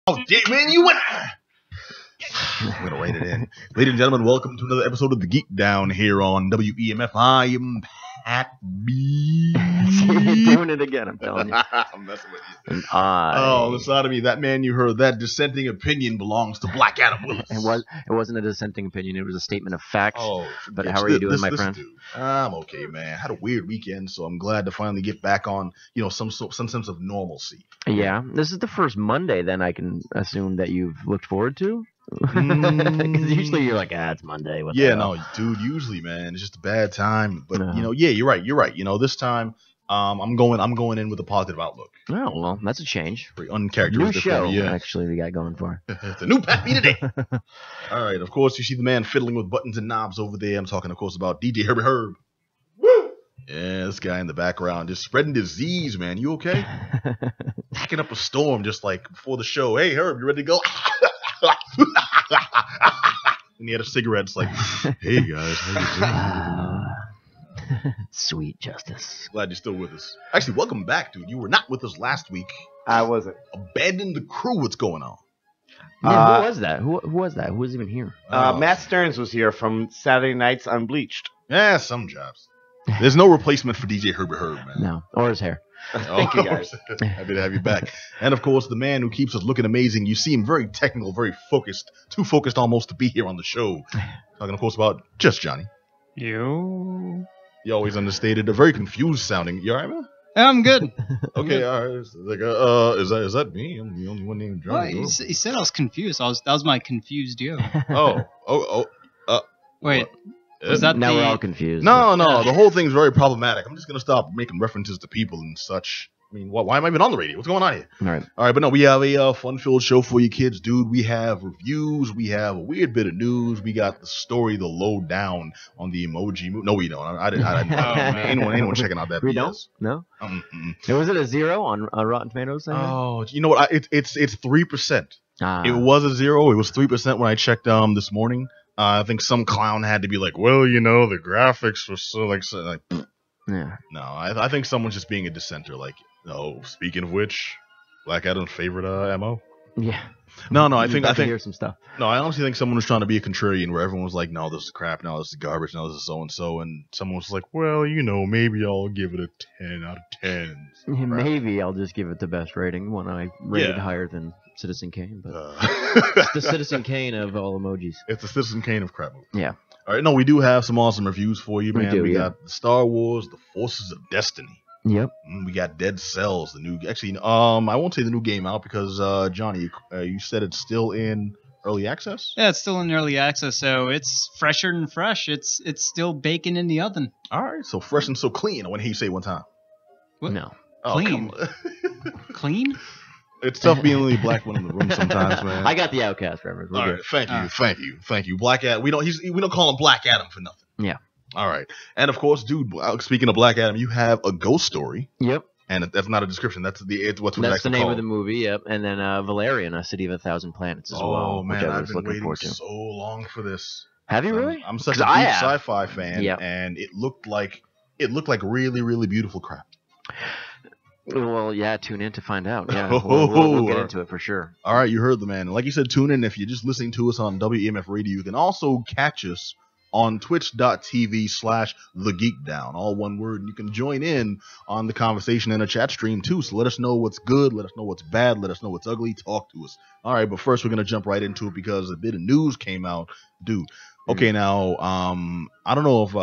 Oh, man, you went. I'm gonna write it in. Ladies and gentlemen, welcome to another episode of the Geek Down here on WEMF. I am Pat B. You're doing it again, I'm telling you. I'm messing with you. And I... Oh, the side of me, that man you heard, that dissenting opinion belongs to Black Adam Willis. It wasn't a dissenting opinion, it was a statement of fact. Oh, but how are you doing, my friend? Dude, I'm okay, man. Had a weird weekend, so I'm glad to finally get back on, some sense of normalcy. Yeah, this is the first Monday, then I can assume that you've looked forward to? Because usually you're like, it's Monday. What the hell? No, dude. Usually, man, it's just a bad time. But you're right. This time, I'm going in with a positive outlook. Oh well, that's a change. Very uncharacteristic. New show, actually, we got going for. It's a new Pat B today. All right, of course, you see the man fiddling with buttons and knobs over there. I'm talking, of course, about DJ Herbie Herb. Woo! Yeah, this guy in the background just spreading disease, man. You okay? Packing up a storm just like before the show. Hey, Herb, you ready to go? And he had a cigarette. It's like, hey guys, how you doing? Sweet justice. Glad you're still with us. Actually, welcome back, dude. You were not with us last week. I wasn't. Abandoned the crew. What's going on? Yeah, who was that? Who was that? Who was even here? Matt Stearns was here from Saturday Nights Unbleached. Yeah, some jobs. There's no replacement for DJ Herbie Herb, man. No, or his hair. Thank you, guys. Happy to have you back. And, of course, the man who keeps us looking amazing. You see him very technical, very focused. Too focused almost to be here on the show. Talking, of course, about just Johnny. You always understated. A very confused sounding. You all right, man? I'm good. Okay, all right. Like, is that me? I'm the only one named Johnny. Well, he said I was confused. That was my confused you. Wait. Was that now we're all confused. No, the whole thing's very problematic. I'm just going to stop making references to people and such. I mean, why am I even on the radio? What's going on here? All right, but no, we have a fun-filled show for you kids, dude. We have reviews. We have a weird bit of news. We got the story, the lowdown on the emoji movie. No, we don't. I didn't. Anyone checking out that we BS. Don't? No? Was it a 0 on Rotten Tomatoes? Oh, you know what? It's 3%. It was a 0. It was 3% when I checked this morning. I think some clown had to be like, well, the graphics were so yeah. No, I think someone's just being a dissenter. Like, speaking of which, Black Adam's favorite MO. Yeah. No, I think hear some stuff. No, I honestly think someone was trying to be a contrarian, where everyone was like, no, this is crap. No, this is garbage. No, this is so and so, and someone was like, well, maybe I'll give it a 10 out of 10. Maybe I'll just give it the best rating when I rated higher than Citizen Kane, but it's the Citizen Kane of all emojis. It's the Citizen Kane of crap movies. Yeah. All right, no, we do have some awesome reviews for you, man. We got Star Wars: The Forces of Destiny. Yep. We got Dead Cells, the new. Actually, I won't say the new game out because Johnny, you said it's still in early access. Yeah, it's still in early access, so it's fresher than fresh. It's still baking in the oven. All right, so fresh and so clean. I want to hear you say it one time. What? No. Clean. Clean? It's tough being the only black one in the room sometimes, man. I got the Outcast reference. All right, thank you. Black Adam. We don't call him Black Adam for nothing. Yeah. All right, and of course, dude. Speaking of Black Adam, you have a ghost story. Yep. And that's not a description. That's the name of the movie. Yep. And then Valerian, A City of a Thousand Planets as well. Oh man, which I I've was been looking waiting forward to. so long for this. Have you really? I'm such a huge sci-fi fan, and it looked like really, really beautiful crap. Well, yeah, tune in to find out. Yeah, we'll get into it for sure. All right, you heard the man. Like you said, tune in if you're just listening to us on WEMF Radio. You can also catch us on twitch.tv/thegeekdown, all one word. And you can join in on the conversation in a chat stream too. So let us know what's good, let us know what's bad, let us know what's ugly. Talk to us. All right, but first we're gonna jump right into it because a bit of news came out, dude. Okay, now I don't know if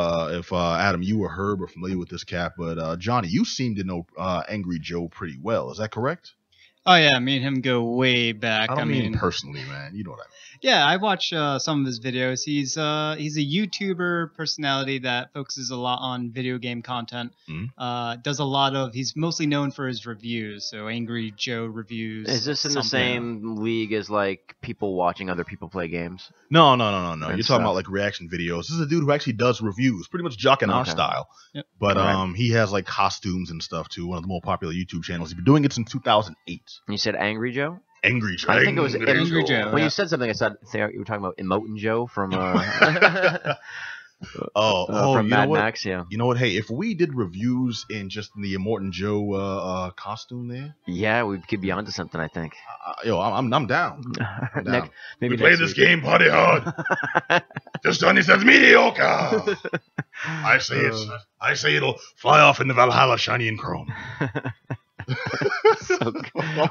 Adam, you or Herb are familiar with this cat, but Johnny, you seem to know Angry Joe pretty well. Is that correct? Oh yeah, me and him go way back. I mean personally, man. You know what I mean. Yeah, I watch some of his videos. He's a YouTuber personality that focuses a lot on video game content. Does a lot of. He's mostly known for his reviews. So Angry Joe reviews. Is this in the same league as like people watching other people play games? No. You're talking about like reaction videos. This is a dude who actually does reviews, pretty much Jock and our style. Yep. But he has like costumes and stuff too. One of the more popular YouTube channels. He's been doing it since 2008. You said Angry Joe? Angry Joe. I think it was Angry Joe. When you said something, I said you were talking about Emotin Joe from. From you Mad know what? Max, yeah. You know what? Hey, if we did reviews in just the Immortan Joe costume there, Yeah, we could be onto something, I think. I'm down. I'm down. Maybe we play this game party hard. Just Johnny says mediocre. I say it'll fly off into Valhalla, shiny and chrome.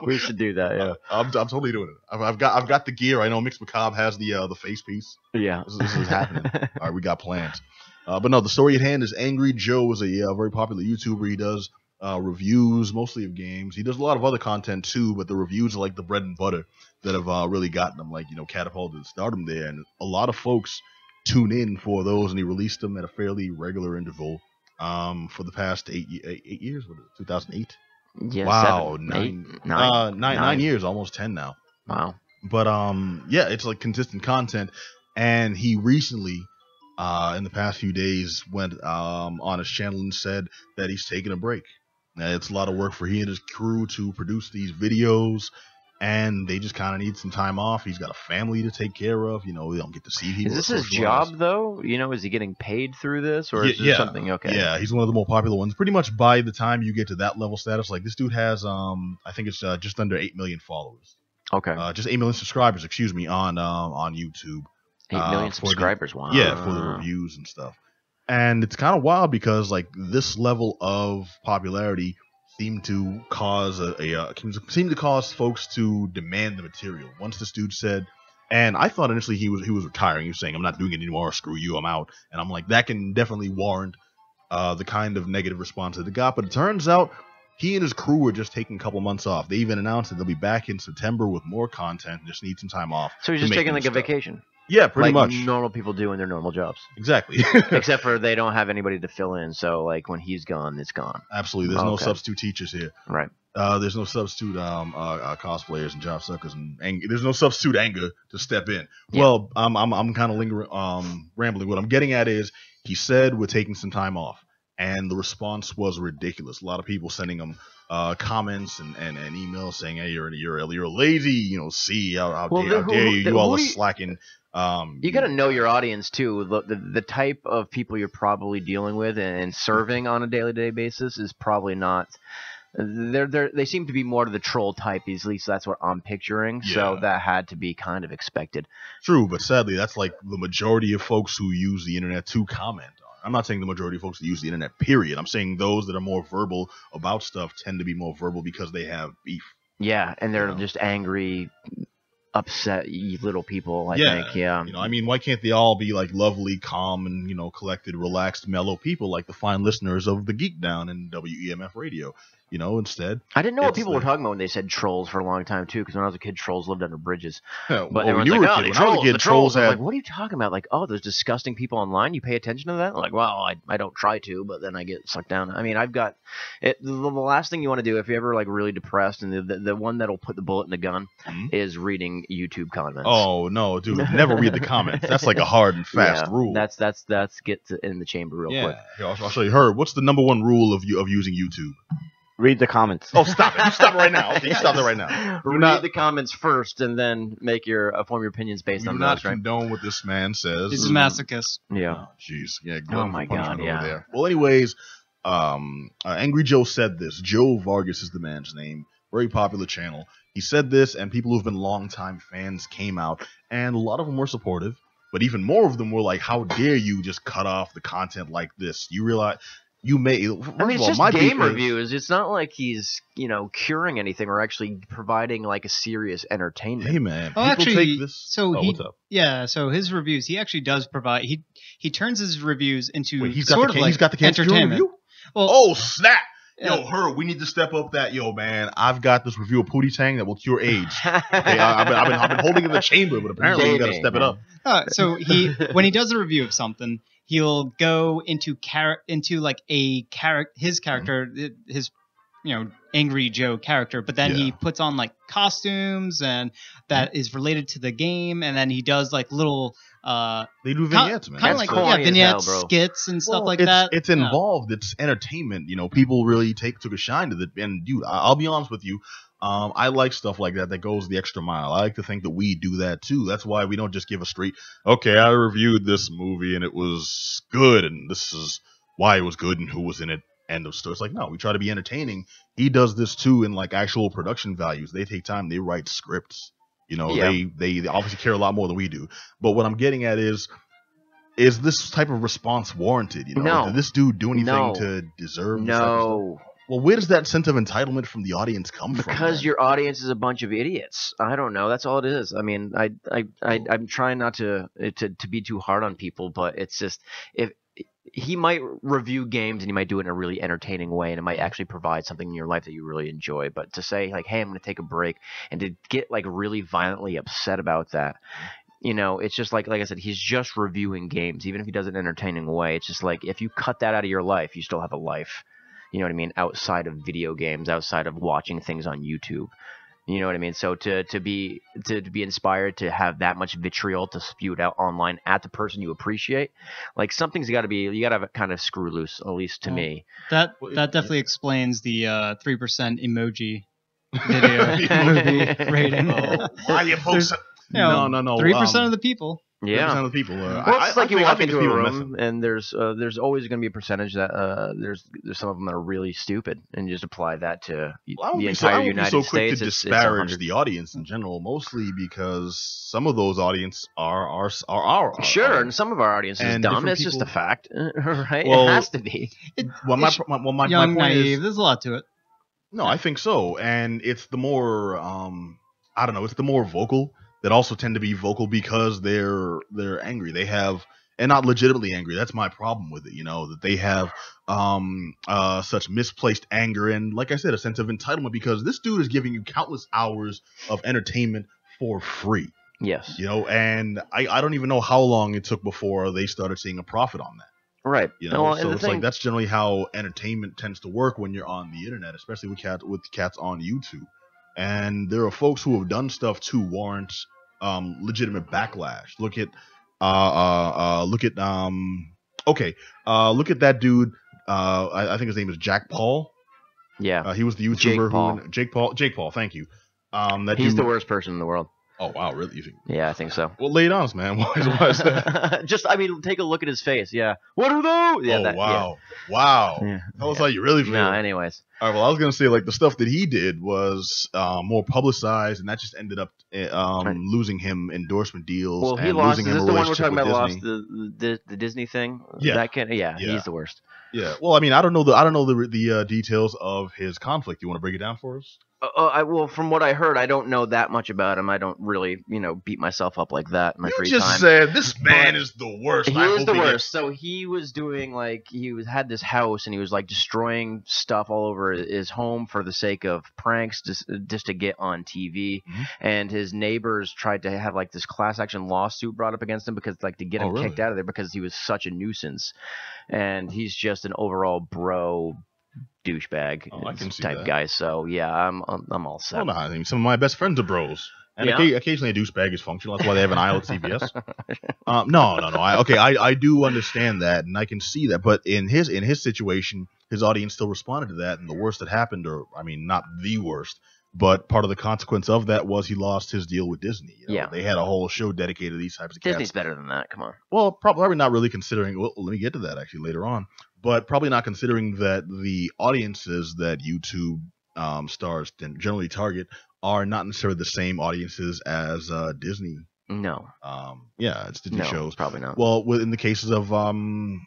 We should do that. Yeah, I'm totally doing it. I've got the gear. I know Mix Macabre has the face piece. Yeah, this is happening. All right, we got plans. But no, the story at hand is Angry Joe is a very popular YouTuber. He does reviews mostly of games. He does a lot of other content too, but the reviews are like the bread and butter that have really gotten him catapulted to stardom there. And a lot of folks tune in for those, and he released them at a fairly regular interval for the past 8 years. What is it, 2008? Yeah, wow, 7, 9 years, almost 10 now. Wow. But yeah, it's like consistent content. And he recently, in the past few days, went on his channel and said that he's taking a break. It's a lot of work for he and his crew to produce these videos, and they just kind of need some time off. He's got a family to take care of. They don't get to see people. Is this his job, though? Is he getting paid through this, or is this something? Okay. Yeah, he's one of the more popular ones. Pretty much by the time you get to that level status, like this dude has, I think it's just under 8 million followers. Okay. Just 8 million subscribers, excuse me, on YouTube. 8 million subscribers. Wow. Yeah, for the reviews and stuff. And it's kind of wild because like this level of popularity seemed to cause folks to demand the material. Once this dude said, and I thought initially he was retiring. He was saying, "I'm not doing it anymore. Screw you. I'm out." And I'm like, that can definitely warrant the kind of negative response that it got. But it turns out he and his crew were just taking a couple months off. They even announced that they'll be back in September with more content. Just need some time off. So he's just taking like a vacation. Yeah, pretty like much. Normal people do in their normal jobs. Exactly. Except for they don't have anybody to fill in. So like when he's gone, it's gone. Absolutely. There's no substitute teachers here. Right. There's no substitute cosplayers and job suckers, and there's no substitute anger to step in. Yeah. Well, I'm kind of rambling. What I'm getting at is he said we're taking some time off, and the response was ridiculous. A lot of people sending him comments and emails saying, "Hey, you're lazy. See how dare you? You all are slacking." You got to know your audience too. The type of people you're probably dealing with and serving on a day-to-day basis is probably not. They seem to be more to the troll type. At least that's what I'm picturing. Yeah. So that had to be kind of expected. True, but sadly, that's like the majority of folks who use the internet to comment. I'm not saying the majority of folks that use the internet, period. I'm saying those that are more verbal about stuff tend to be more verbal because they have beef. Yeah, and they're just angry, upset little people, I think. Yeah. Why can't they all be like lovely, calm, and, collected, relaxed, mellow people like the fine listeners of the Geek Down and WEMF radio? Instead. I didn't know what people were talking about when they said trolls for a long time, too, because when I was a kid, trolls lived under bridges. But everyone's like, the trolls. I'm like, what are you talking about? Like, those disgusting people online? You pay attention to that? I'm like, well, I don't try to, but then I get sucked down. I mean, I've got it. The last thing you want to do if you're ever like really depressed, and the one that'll put the bullet in the gun is reading YouTube comments. Oh, no, dude. Never read the comments. That's like a hard and fast rule. That's get in the chamber real quick. Here, I'll show you. Herb, what's the number one rule of using YouTube? Read the comments. Oh, stop it. You stop it right now. Okay, you stop it right now. Read the comments first and then form your opinions based on those, right? Do not condone what this man says. He's a masochist. Yeah. Jeez. Oh, my God, yeah. There. Well, anyways, Angry Joe said this. Joe Vargas is the man's name. Very popular channel. He said this, and people who've been longtime fans came out, and a lot of them were supportive, but even more of them were like, how dare you just cut off the content like this? You realize... it's just game reviews. It's not like he's, curing anything or actually providing like a serious entertainment. Hey man, take this. So what's up? Yeah, so his reviews, he actually does provide. He turns his reviews into he's got the entertainment. Review? Well, oh snap! Yo, Herb, we need to step up that. Yo, man, I've got this review of Pootie Tang that will cure AIDS. Okay, I've been holding it in the chamber, but apparently you got to step it up. So when he does a review of something, he'll go into his character, his Angry Joe character, but then he puts on like costumes and that is related to the game, and then he does like little they do vignettes, man. Kind of like vignettes, skits and stuff like that. It's involved. It's entertainment. People really took a shine to it. And dude, I'll be honest with you. I like stuff like that goes the extra mile. I like to think that we do that too. That's why we don't just give a straight, okay, I reviewed this movie and it was good and this is why it was good and who was in it. End of story. It's like, no, we try to be entertaining. He does this too in like actual production values. They take time, they write scripts. You know, they obviously care a lot more than we do. But what I'm getting at is this type of response warranted? You know, No. did this dude do anything to deserve this type of stuff? Well, where does that sense of entitlement from the audience come from? Because your audience is a bunch of idiots. I don't know. That's all it is. I mean, I'm trying not to be too hard on people, but it's just if he might review games and he might do it in a really entertaining way and it might actually provide something in your life that you really enjoy. But to say like, hey, I'm going to take a break and to get like really violently upset about that. You know, it's just like I said, he's just reviewing games, even if he does it in an entertaining way. It's just like if you cut that out of your life, you still have a life. You know what I mean? Outside of video games, outside of watching things on YouTube. You know what I mean? So to be inspired to have that much vitriol to spew it out online at the person you appreciate, like something's got to be, you got to kind of screw loose, at least to me. That definitely explains the 3% emoji video movie rating. Why you folks? No. 3% of the people. Yeah, 3% of the people. Well, it's like you walk into a room and there's always going to be a percentage that there's some of them that are really stupid, and you just apply that to the entire United States. Quick to disparage the audience in general, mostly because some of those audience are sure, and some of our audience is dumb. It's just a fact, right? Well, it has to be. My young, point naive. is, there's a lot to it. No, I think so, and it's the more I don't know. It's the more vocal that also tend to be vocal because they're angry. They have, and not legitimately angry. That's my problem with it, you know, that they have such misplaced anger and, like I said, a sense of entitlement because this dude is giving you countless hours of entertainment for free. Yes. You know, and I don't even know how long it took before they started seeing a profit on that. Right. You know, so it's like that's generally how entertainment tends to work when you're on the internet, especially with cats on YouTube. And there are folks who have done stuff to warrant legitimate backlash. Look at that dude. I think his name is Jack Paul. Yeah. He was the YouTuber Jake Paul. Thank you. He's the worst person in the world. Oh wow, really? You think? Yeah, I think so. Well, lay it on us, man. Why is that? Just, I mean, take a look at his face. Yeah. What are those? Yeah. Wow. Yeah. Tell us how you really feel. No, anyways. All right. Well, I was gonna say like the stuff that he did was more publicized, and that just ended up losing him endorsement deals. Well, he lost. Is this the one we're talking about? Lost the Disney thing? Yeah. He's the worst. Yeah. Well, I mean, I don't know the details of his conflict. You want to break it down for us? Well, from what I heard, I don't know that much about him. I don't really, beat myself up like that in my free time. You just said this man is the worst. He is the worst. So he was doing had this house and he was like destroying stuff all over his home for the sake of pranks, just to get on TV. Mm-hmm. And his neighbors tried to have like this class action lawsuit brought up against him because like to get him kicked out of there because he was such a nuisance. And he's just an overall bro douchebag type guy. So yeah, I'm all set. Well, no, I mean, some of my best friends are bros, and occasionally a douchebag is functional. That's why they have an aisle at CVS. No. I do understand that, and I can see that. But in his situation, his audience still responded to that, and the worst that happened, or I mean, not the worst, but part of the consequence of that was he lost his deal with Disney. Yeah, they had a whole show dedicated to these types of cats. Disney's better than that. Come on. Well, probably not really considering. Well, let me get to that actually later on. But probably not considering that the audiences that YouTube stars generally target are not necessarily the same audiences as Disney. No. It's Disney shows. Probably not. Well, in the cases of John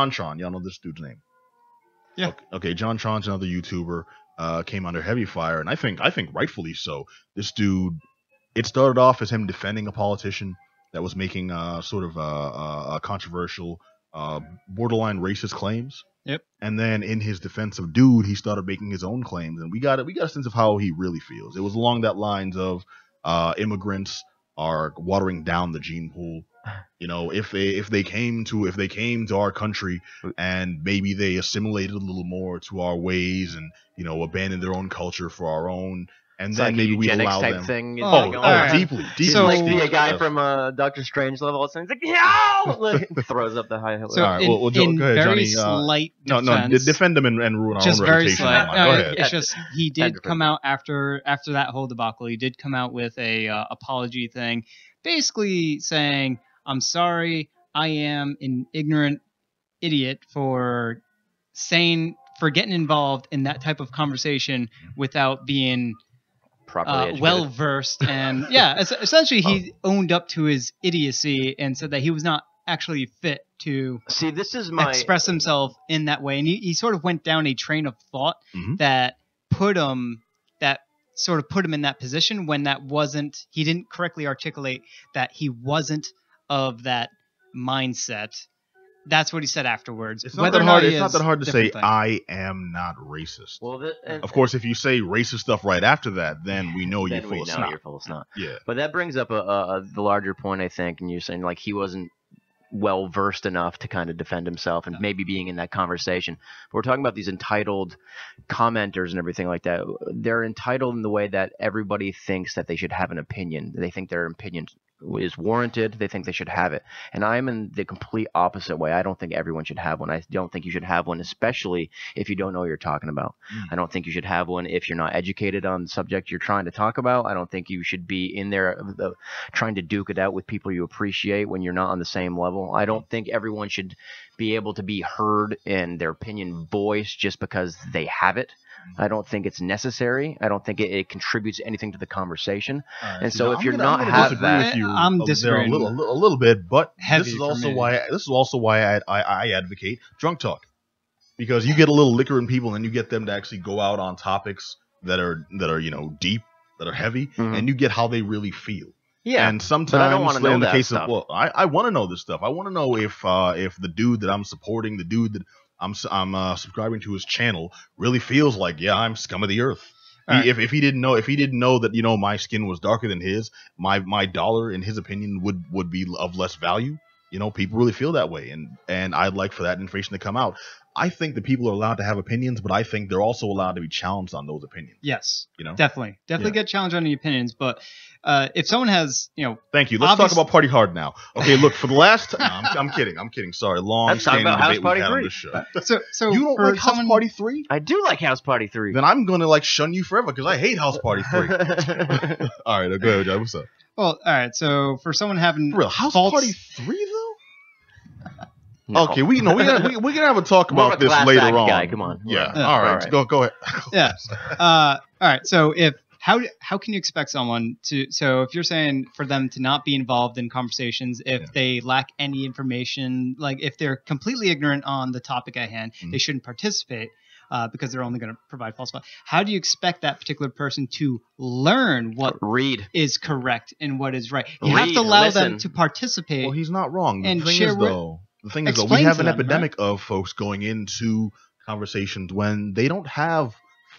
Tron, y'all know this dude's name. Yeah. Okay, John Tron's another YouTuber. Came under heavy fire, and I think rightfully so. This dude, it started off as him defending a politician that was making sort of a controversial, borderline racist claims. Yep. And then in his defense of dude, he started making his own claims, and we got a sense of how he really feels. It was along that lines of immigrants are watering down the gene pool. You know, if they came to our country and maybe they assimilated a little more to our ways and abandoned their own culture for our own, and It's then like maybe a we eugenics allow type them. thing. is Oh, going on. alright. Deeply. So- Like the deeply. guy Yes. from Doctor Strange level, it's like no, like, throws up the high. So All right, in, well, Joe, in go ahead, very Johnny. slight No, defense, defend him and ruin our just own very reputation. slight. Online. No, Go it- ahead. it's just he Had did to come prove out after that whole debacle. He did come out with a apology thing, basically saying, "I'm sorry, I am an ignorant idiot for getting involved in that type of conversation without being properly educated. well versed." And yeah, essentially he owned up to his idiocy and said that he was not actually fit to See, this is my express himself in that way. And he sort of went down a train of thought Mhm. that sort of put him in that position when he didn't correctly articulate that he wasn't of that mindset. That's what he said afterwards. It's not Whether that or hard. he It's not is, that hard to say. different thing. I am not racist. well, Of course, if you say racist stuff right after that, then we know you're then full we of know snot. you're full of snot. Yeah. But that brings up the larger point, I think, and you're saying like he wasn't well versed enough to kind of defend himself and maybe being in that conversation. But we're talking about these entitled commenters and everything like that. They're entitled in the way that everybody thinks that they should have an opinion. They think their opinion is warranted. They think they should have it. And I'm in the complete opposite way. I don't think everyone should have one. I don't think you should have one, especially if you don't know what you're talking about. I don't think you should have one if you're not educated on the subject you're trying to talk about. I don't think you should be in there trying to duke it out with people you appreciate when you're not on the same level. I don't think everyone should be able to be heard and their opinion voiced just because they have it. I don't think it's necessary. I don't think it contributes anything to the conversation. And so if you're not have that, with you I'm there disagreeing a little bit, but heavy this is for also me. why I advocate drunk talk, because you get a little liquor in people and you get them to actually go out on topics that are deep, that are heavy, Mhm. and you get how they really feel. yeah. And sometimes, but I don't wanna know in the that case stuff. of, well, I want to know this stuff. I want to know if the dude that I'm supporting, the dude that I'm subscribing to his channel, really feels like, yeah, I'm scum of the earth. All right. If he didn't know that my skin was darker than his, my dollar in his opinion would be of less value. People really feel that way, and I'd like for that information to come out. I think that people are allowed to have opinions, but I think they're also allowed to be challenged on those opinions. Yes, You know? definitely Yeah. get challenged on the opinions. But if someone has, Thank you. Let's talk about Party Hard now. Okay, look, for the last no, I'm kidding. Sorry, long Let's talk standing about House debate Party we've had on 3. this show. so You don't for like House someone, Party 3? I do like House Party 3. Then I'm gonna shun you forever because I hate House Party 3. All right, go ahead, John. What's up? Well, all right. So for someone having For real, House faults- Party 3 though? No. Okay, we can have a talk More about of a this class later act on. guy, come on. Yeah. Yeah. All right. All right. Go ahead. Yeah. All right. So how can you expect someone to? So if you're saying for them to not be involved in conversations, if they lack any information, like if they're completely ignorant on the topic at hand, Mhm. they shouldn't participate because they're only going to provide false. How do you expect that particular person to learn what Read. is correct and what is right? You have Read, to allow listen. them to participate. Well, he's not wrong. And The thing share is, what- though, we explain have to an them, epidemic of folks going into conversations when they don't have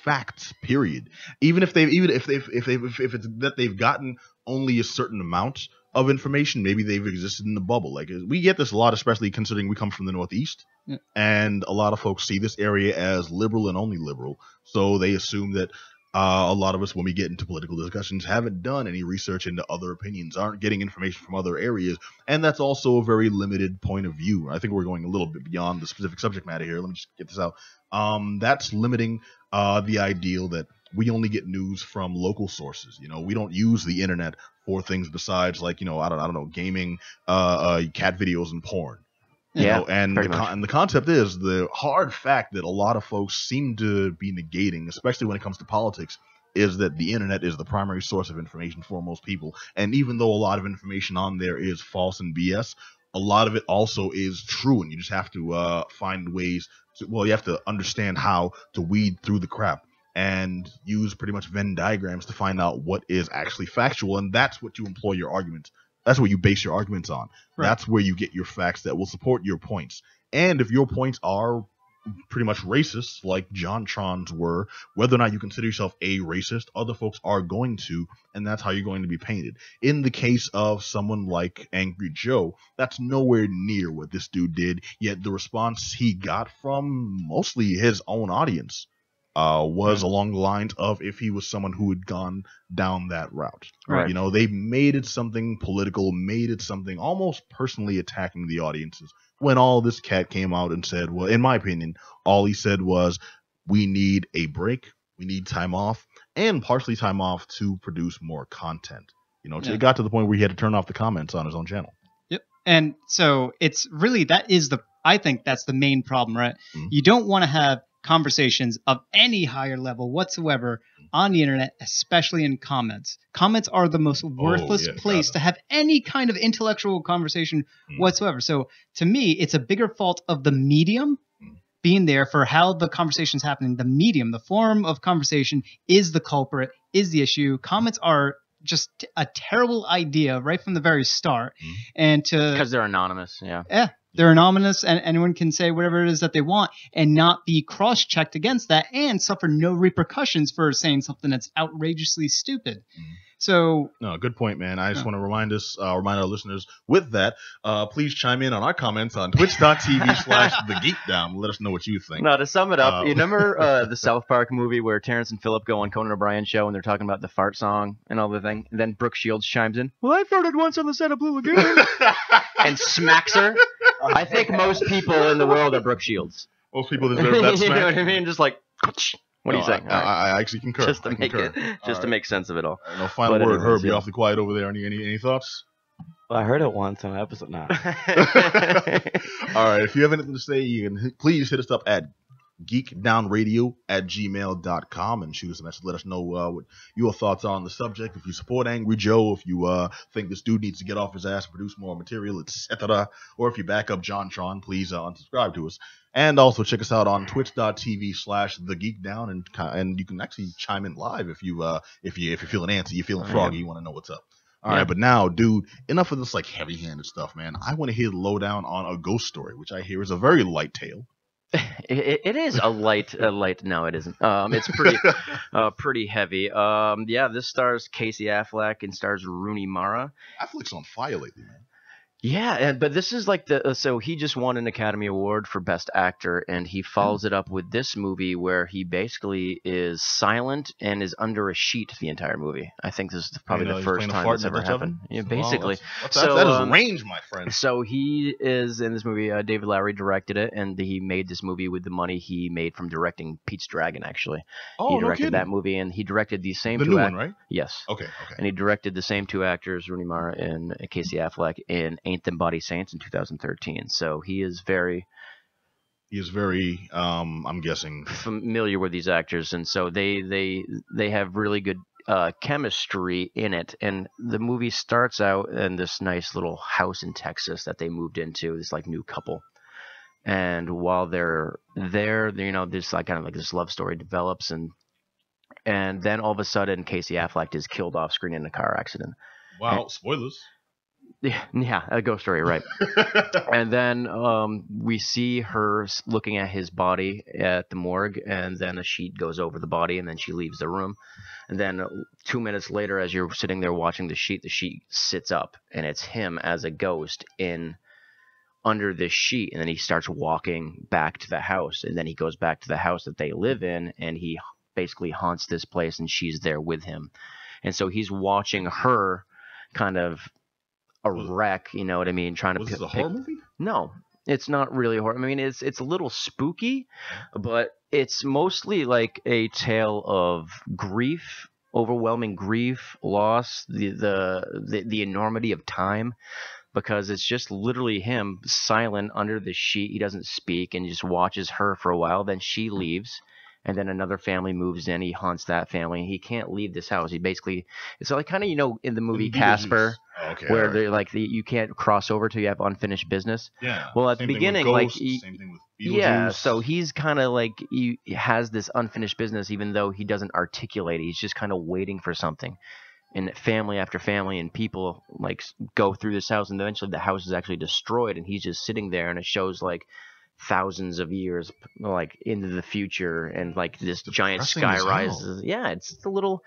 facts. Period. Even if it's that they've gotten only a certain amount of information, maybe they've existed in the bubble. Like we get this a lot, especially considering we come from the Northeast, Yeah. and a lot of folks see this area as liberal and only liberal, so they assume that. A lot of us, when we get into political discussions, haven't done any research into other opinions, aren't getting information from other areas, and that's also a very limited point of view. I think we're going a little bit beyond the specific subject matter here. Let me just get this out. That's limiting the ideal that we only get news from local sources. We don't use the internet for things besides I don't know, gaming, cat videos, and porn. And the concept is the hard fact that a lot of folks seem to be negating, especially when it comes to politics, is that the internet is the primary source of information for most people. And even though a lot of information on there is false and BS, a lot of it also is true. And you just have to find ways you have to understand how to weed through the crap and use pretty much Venn diagrams to find out what is actually factual. And that's what you employ your arguments. That's what you base your arguments on. Right. That's where you get your facts that will support your points. And if your points are pretty much racist, like John Tron's were, whether or not you consider yourself a racist, other folks are going to, and that's how you're going to be painted. In the case of someone like Angry Joe, that's nowhere near what this dude did, yet the response he got from mostly his own audience was along the lines of if he was someone who had gone down that route. Right. You know, they made it something political, made it something almost personally attacking the audiences. When all this cat came out and said, well, in my opinion, all he said was, we need a break, we need time off, and partially time off to produce more content. You know, it got to the point where he had to turn off the comments on his own channel. Yep. And so it's really, I think that's the main problem, right? Mm-hmm. You don't want to have conversations of any higher level whatsoever on the internet, especially in comments. Comments are the most worthless place to have any kind of intellectual conversation whatsoever. So to me, it's a bigger fault of the medium being there for how the conversation's happening. The medium, the form of conversation is the culprit, is the issue. Comments are just a terrible idea right from the very start. And because they're anonymous. Yeah, they're anonymous, and anyone can say whatever it is that they want and not be cross-checked against that and suffer no repercussions for saying something that's outrageously stupid. So no, good point, man. I just want to remind our listeners with that, please chime in on our comments on twitch.tv/the Geek Down. Let us know what you think. No, to sum it up, you remember the South Park movie where Terrence and Phillip go on Conan O'Brien's show and they're talking about the fart song and all the thing, and then Brooke Shields chimes in, well, I farted once on the set of Blue Lagoon, and smacks her. I think most people in the world are Brooke Shields. Most people deserve that smack. You know what I mean? Just like, what are you saying? I actually concur. Just to make sense of it all. No final word, Herb. Be awfully quiet over there. Any thoughts? Well, I heard it once on an episode now. All right. If you have anything to say, you can please hit us up at geekdownradio@gmail.com and shoot us a message. Let us know what your thoughts are on the subject. If you support Angry Joe, if you think this dude needs to get off his ass and produce more material, etc., or if you back up John Tron, please unsubscribe to us. And also check us out on twitch.tv/thegeekdown, and you can actually chime in live if you're feeling antsy, you're feeling froggy, you want to know what's up. All right, but now, dude, enough of this like heavy-handed stuff, man. I want to hear the lowdown on a ghost story, which I hear is a very light tale. It is a light. No, it isn't. It's pretty heavy. This stars Casey Affleck and stars Rooney Mara. Affleck's on fire lately, man. Yeah, but this is like so he just won an Academy Award for Best Actor, and he follows it up with this movie where he basically is silent and is under a sheet the entire movie. I think this is probably the first time that's ever happened. Yeah, basically. That is range, my friend. So he is in this movie. David Lowery directed it, and he made this movie with the money he made from directing Pete's Dragon. Actually, he directed that movie, and he directed the same two one, right? Yes. Okay. And he directed the same two actors, Rooney Mara and Casey Affleck, in Ain't Them Body Saints in 2013. So he is very I'm guessing familiar with these actors, and so they have really good chemistry in it. And the movie starts out in this nice little house in Texas that they moved into, this like new couple. And while they're there, you know, this like kind of like this love story develops, and then all of a sudden Casey Affleck is killed off screen in a car accident. Wow, spoilers. Yeah, a ghost story, right? And then we see her looking at his body at the morgue, and then a sheet goes over the body, and then she leaves the room. And then 2 minutes later, as you're sitting there watching the sheet sits up, and it's him as a ghost under this sheet, and then he starts walking back to the house, and then he goes back to the house that they live in, and he basically haunts this place, and she's there with him. And so he's watching her kind of a wreck, you know what I mean? Trying to pick a horror movie? No, it's not really horror. I mean, it's a little spooky, but it's mostly like a tale of grief, overwhelming grief, loss, the enormity of time, because it's just literally him silent under the sheet. He doesn't speak and just watches her for a while. Then she leaves. And then another family moves in. He haunts that family. He can't leave this house. He basically, it's like kind of, you know, in the movie Casper, where they're like you can't cross over till you have unfinished business. Yeah. Well, at the beginning, Ghost, same thing with Beetlejuice. Yeah. So he's kind of like he has this unfinished business, even though he doesn't articulate it. He's just kind of waiting for something. And family after family and people like go through this house, and eventually the house is actually destroyed, and he's just sitting there, and it shows like thousands of years like into the future, and like this giant sky rises. Yeah, it's a little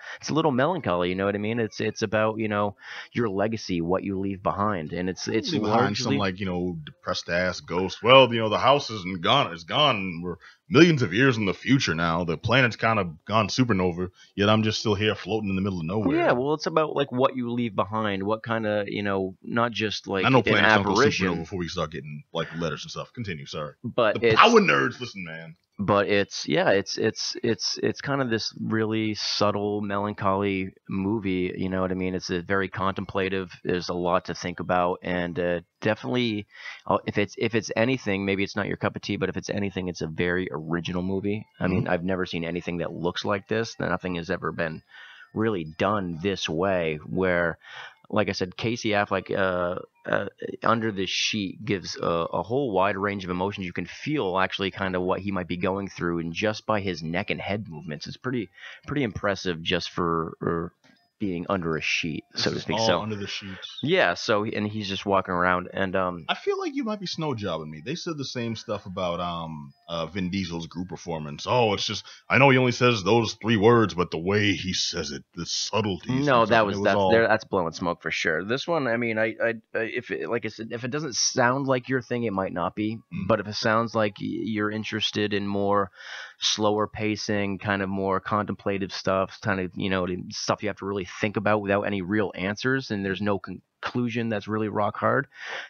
melancholy, you know what I mean? It's about, you know, your legacy, what you leave behind, and it's behind some like, you know, depressed ass ghost. Well, you know, the house isn't gone, it's gone. We're millions of years in the future now. The planet's kind of gone supernova, yet I'm just still here floating in the middle of nowhere. Yeah, well, it's about like what you leave behind, what kind of, not just like I know an planets don't go apparition, supernova before we start getting like letters and stuff. Continue, sorry. but The power nerds, listen, man. But it's kind of this really subtle, melancholy movie. You know what I mean? It's a very contemplative. There's a lot to think about, and definitely, if it's anything, maybe it's not your cup of tea, but if it's anything, it's a very original movie. I mean, I've never seen anything that looks like this. Nothing has ever been really done this way, where, like I said, Casey Affleck under this sheet gives a whole wide range of emotions. You can feel actually kind of what he might be going through, and just by his neck and head movements, it's pretty impressive just for being under a sheet, so to speak. So under the sheets. Yeah. So and he's just walking around, and I feel like you might be snow jobbing me. They said the same stuff about Vin Diesel's group performance. Oh, it's just I know he only says those 3 words, but the way he says it, the subtleties. No, that's blowing smoke for sure. This one, I mean, if it doesn't sound like your thing, it might not be. But if it sounds like you're interested in more slower pacing, kind of more contemplative stuff, kind of stuff you have to really think about without any real answers, and there's no conclusion that's really rock hard,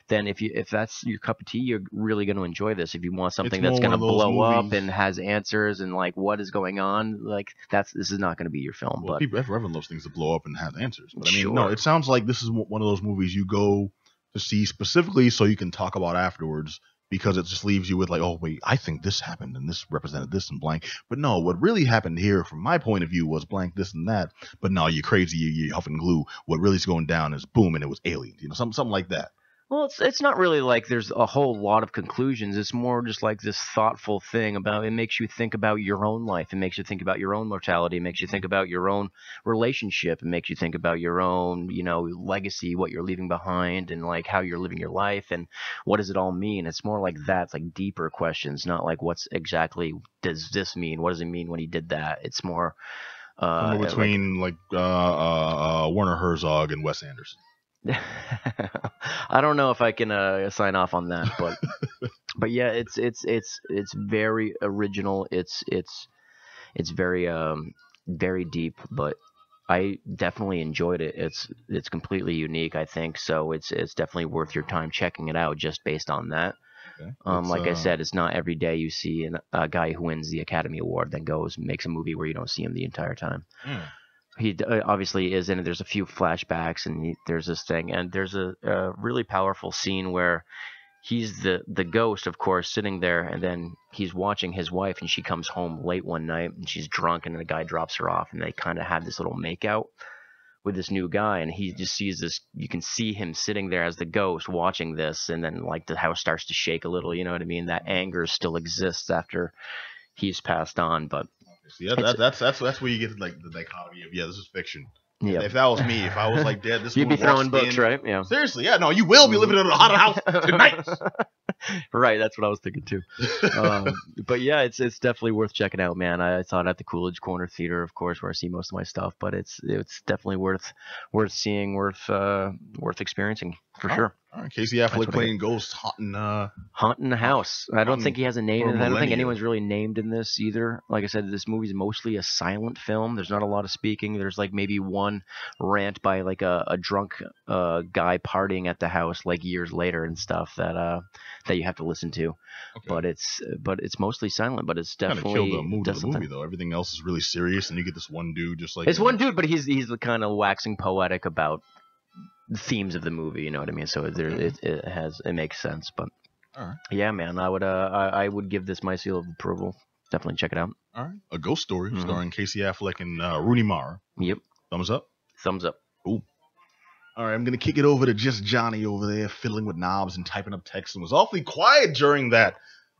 then if that's your cup of tea, you're really going to enjoy this. If you want something that's going to blow up and has answers and like what is going on, like this is not going to be your film. Well, but people everyone loves things that blow up and have answers. But I mean, sure. No, it sounds like this is one of those movies you go to see specifically so you can talk about afterwards, because it just leaves you with like, oh wait, I think this happened and this represented this and blank. But no, what really happened here from my point of view was blank, this and that. But no, you're crazy, you huff and glue. What really is going down is boom, and it was aliens, something like that. Well, it's not really like there's a whole lot of conclusions. It's more just like this thoughtful thing about, it makes you think about your own life. It makes you think about your own mortality. It makes you think about your own relationship. It makes you think about your own, legacy, what you're leaving behind, and like how you're living your life, and what does it all mean. It's more like that. It's like deeper questions, not like what's exactly does this mean? What does it mean when he did that? It's more between Werner Herzog and Wes Anderson. I don't know if I can sign off on that, but yeah, it's very original. It's very very deep, but I definitely enjoyed it. It's completely unique, I think. So it's definitely worth your time checking it out just based on that. Okay. Like I said, it's not every day you see a guy who wins the Academy Award then goes and makes a movie where you don't see him the entire time. He obviously is in it. There's a few flashbacks, and there's this thing, and there's a really powerful scene where he's the ghost, of course, sitting there, and then he's watching his wife, and she comes home late one night, and she's drunk, and the guy drops her off, and they kind of have this little makeout with this new guy, and he just sees this. You can see him sitting there as the ghost watching this, and then like the house starts to shake a little. You know what I mean? That anger still exists after he's passed on, but. See, that's where you get like the dichotomy of this is fiction. Yeah. If that was me, if I was like dead, this you'd be throwing books, right? Yeah. Seriously, yeah. No, you will be living in a haunted house tonight. Right, that's what I was thinking too. But yeah, it's definitely worth checking out, man. I saw it at the Coolidge Corner Theater, of course, where I see most of my stuff. But it's definitely worth seeing, worth experiencing for sure. All right, Casey Affleck playing Ghost haunting the house. I don't think he has a name. I don't think anyone's really named in this either. Like I said, this movie's mostly a silent film. There's not a lot of speaking. There's like maybe one rant by like a drunk guy partying at the house like years later and stuff that you have to listen to. Okay. But it's mostly silent. But it's definitely kind of killed the mood of the movie though. Everything else is really serious, and you get this one dude just like it's one dude, but he's kind of waxing poetic about the themes of the movie, you know what I mean? So it makes sense. But yeah, man, I would give this my seal of approval. Definitely check it out. All right, A Ghost Story starring Casey Affleck and Rooney Mara. Yep. Thumbs up. Thumbs up. Ooh. All right, I'm gonna kick it over to just Johnny over there fiddling with knobs and typing up text, and was awfully quiet during that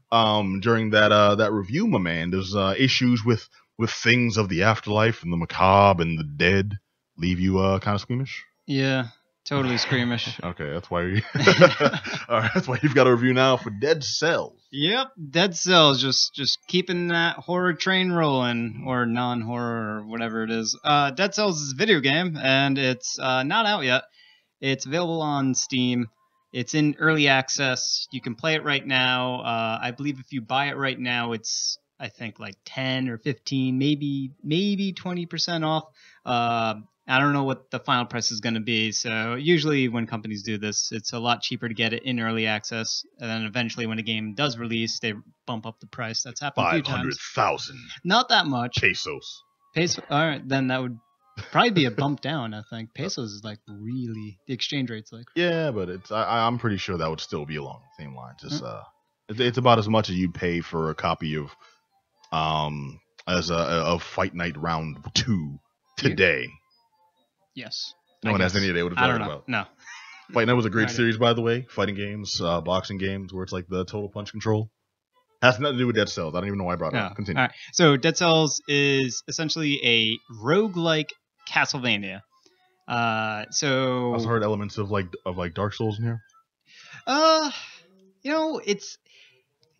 review, my man. There's issues with things of the afterlife and the macabre and the dead leave you kind of squeamish. Yeah. Totally squeamish. Okay, that's why all right, that's why you've got a review now for Dead Cells. Yep, Dead Cells, just keeping that horror train rolling, or non-horror, or whatever it is. Dead Cells is a video game, and it's not out yet. It's available on Steam. It's in early access. You can play it right now. I believe if you buy it right now, I think like 10 or 15, maybe 20% off. I don't know what the final price is going to be. So usually when companies do this, it's a lot cheaper to get it in early access. And then eventually when a game does release, they bump up the price. That's happened a few times. 500,000 Not that much. pesos. All right, then that would probably be a bump down, I think. Pesos is like really, the exchange rate's like. Yeah, but I'm pretty sure that would still be along the same lines. It's about as much as you'd pay for a copy of Fight Night Round 2 today. Yes. No one has any idea what it's talking about. No. Fight Night was a great series, by the way. Fighting games, boxing games, where it's like the total punch control. Has nothing to do with Dead Cells. I don't even know why I brought it up. Continue. All right. So Dead Cells is essentially a roguelike Castlevania. So I also heard elements of like Dark Souls in here.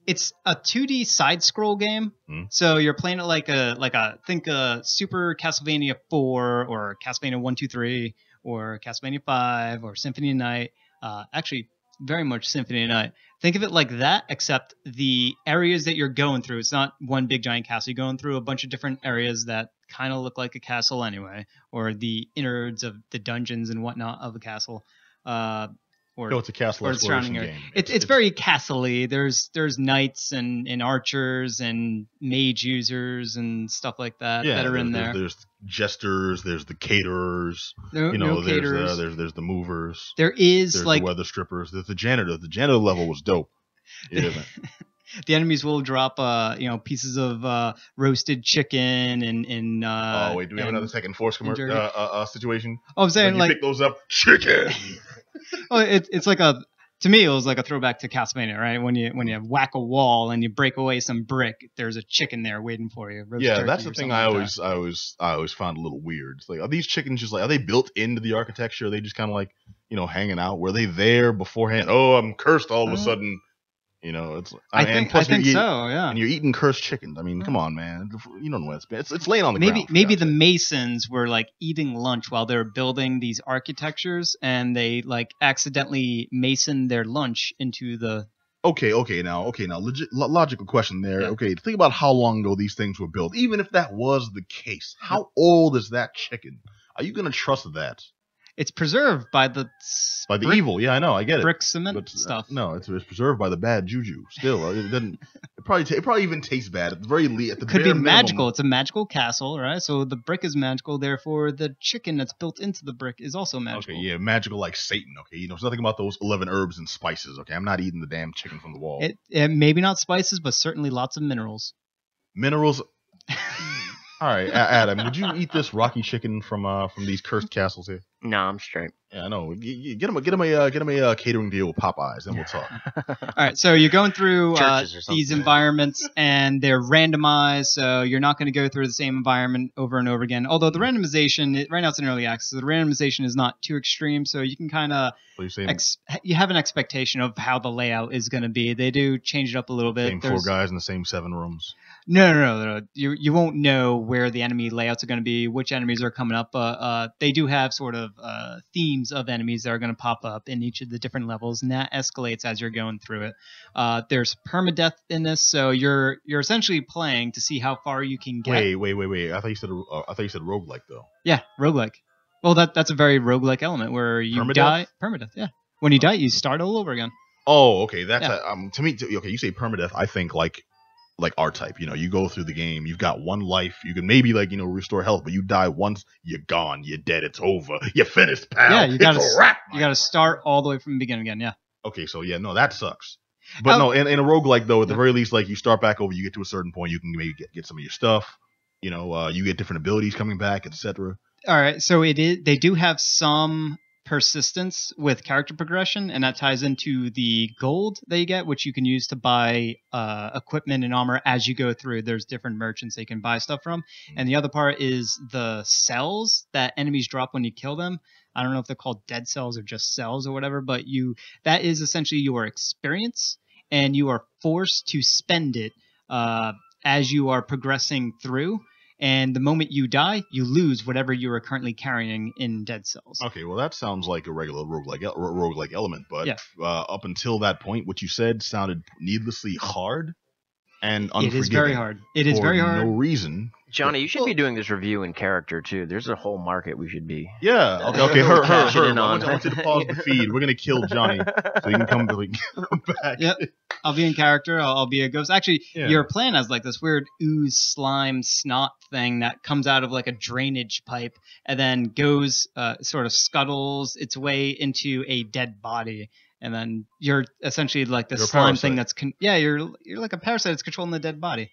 It's a 2D side scroll game. So you're playing it like a Super Castlevania 4 or Castlevania 1, 2, 3 or Castlevania 5 or Symphony of Night. Actually, very much Symphony of Night. Think of it like that, except the areas that you're going through, it's not one big giant castle. You're going through a bunch of different areas that kind of look like a castle anyway, or the innards of the dungeons and whatnot of a castle. It's a castle exploration game. It's very castle-y. There's knights and archers and mage users and stuff like that that are in there. There's jesters. There's the caterers. Caterers. There's the movers. There's the weather strippers. There's the janitor. The janitor level was dope. It isn't. The enemies will drop pieces of roasted chicken and oh wait, do we have another second force situation? Oh, I'm saying you pick those up, chicken. Oh, it's like to me it was like a throwback to Castlevania, right? When you whack a wall and you break away some brick, there's a chicken there waiting for you. Yeah, that's the thing I always found a little weird. It's like, are these chickens just like, are they built into the architecture? Are they just kind of like, hanging out? Were they there beforehand? Oh, I'm cursed all of a sudden. It's. I think so. Yeah. And you're eating cursed chickens. I mean, come on, man. You don't know what it's laying on the ground. Maybe the Masons were like eating lunch while they were building these architectures, and they like accidentally masoned their lunch into the. Okay. Now, logical question there. Yeah. Okay, think about how long ago these things were built. Even if that was the case, how old is that chicken? Are you gonna trust that? It's preserved by the evil. Yeah, I know. I get it. Brick cement stuff. No, it's preserved by the bad juju. Still, it doesn't. It probably even tastes bad at the very least. Could be magical. It's a magical castle, right? So the brick is magical. Therefore, the chicken that's built into the brick is also magical. Okay, yeah, magical like Satan. Okay, it's nothing about those 11 herbs and spices. Okay, I'm not eating the damn chicken from the wall. It maybe not spices, but certainly lots of minerals. Minerals. All right, Adam, would you eat this Rocky chicken from these cursed castles here? No, I'm straight. Yeah, I know. Get him a catering deal with Popeyes, then we'll talk. All right, so you're going through these environments, and they're randomized, so you're not going to go through the same environment over and over again. Although the randomization, right now it's in early access, so the randomization is not too extreme, so you can kind of you have an expectation of how the layout is going to be. They do change it up a little bit. Same 4 guys in the same 7 rooms. No. You won't know where the enemy layouts are going to be, which enemies are coming up, but they do have sort of themes of enemies that are going to pop up in each of the different levels, and that escalates as you're going through it. There's permadeath in this, so you're essentially playing to see how far you can get. Wait. I thought you said roguelike though. Yeah, roguelike. Well, that's a very roguelike element where you die. Permadeath, yeah. When you die, you start all over again. Oh, okay. That's to me. Okay, you say permadeath. I think like R-Type. You go through the game. You've got one life. You can maybe restore health, but you die once, you're gone. You're dead. It's over. You're finished, pal. Yeah, you gotta start all the way from the beginning again. Yeah. Okay, so yeah, no, that sucks. But no, in a roguelike though, at the very least, like you start back over. You get to a certain point, you can maybe get some of your stuff. You get different abilities coming back, etc. All right, so they do have some persistence with character progression, and that ties into the gold that you get, which you can use to buy equipment and armor as you go through. There's different merchants that you can buy stuff from, and the other part is the cells that enemies drop when you kill them. I don't know if they're called dead cells or just cells or whatever, but that is essentially your experience, and you are forced to spend it as you are progressing through. And the moment you die, you lose whatever you are currently carrying in Dead Cells. Okay, well that sounds like a regular roguelike element, but up until that point, what you said sounded needlessly hard. and unforgiving. It is very hard. It is very hard. For no reason. Johnny, you should be doing this review in character too. There's a whole market we should be. Yeah. Okay. Her. Cashing in I on. want you to pause the feed. We're gonna kill Johnny so you can come back. Yep. I'll be in character. I'll be a ghost. Actually, Yeah. your plan has like this weird ooze, slime, snot thing that comes out of like a drainage pipe and then goes, sort of scuttles its way into a dead body. And then you're essentially like the You're a slime thing parasite. that's you're like a parasite that's controlling the dead body.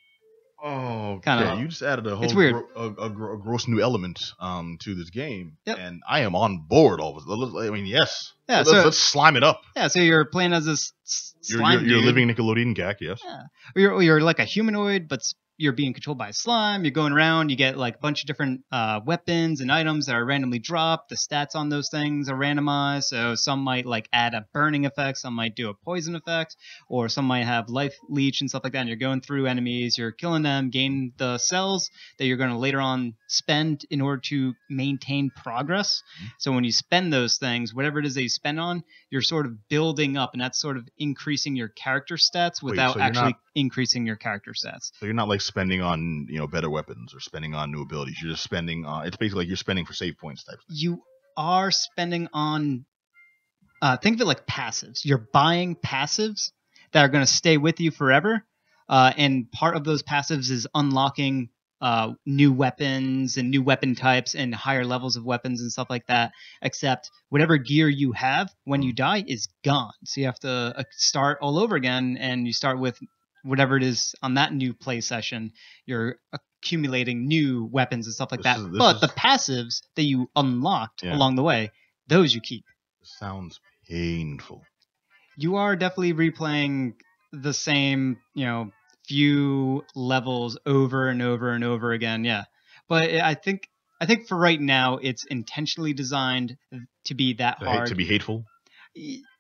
Oh, Kinda. okay. You just added a whole It's weird. a gross new element to this game, Yep. and I am on board. All of it. I mean, yes. Yeah, Let's slime it up. Yeah, so you're playing as this slime You're dude. living Nickelodeon gag, yes. Yeah. You're like a humanoid, but you're being controlled by a slime. You're going around. You get like a bunch of different weapons and items that are randomly dropped. The stats on those things are randomized. So some might like add a burning effect. Some might do a poison effect. Or some might have life leech and stuff like that. And you're going through enemies. You're killing them. Gain the cells that you're going to later on spend in order to maintain progress. So when you spend those things, whatever it is that you spend on, you're sort of building up. And that's sort of increasing your character stats without so you're actually not- increasing your character stats. So you're not like spending on better weapons or spending on new abilities. You're just spending. It's basically like you're spending for save points type. You are spending on think of it like passives. You're buying passives that are going to stay with you forever, and part of those passives is unlocking new weapons and new weapon types and higher levels of weapons and stuff like that. Except whatever gear you have when you die is gone, so you have to start all over again, and you start with whatever it is on that new play session. You're accumulating new weapons and stuff like that. But the passives that you unlocked along the way, those you keep. Sounds painful. You are definitely replaying the same, few levels over and over and over again. Yeah. But I think for right now, it's intentionally designed to be that hard. To be hateful.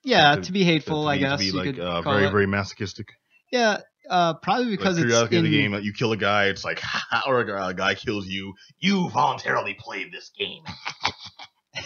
Yeah, to be hateful, I guess. To be you like could call very, it. very masochistic. Yeah, probably because like, it's periodically in the game that you kill a guy, it's like, or a guy kills you. You voluntarily played this game. And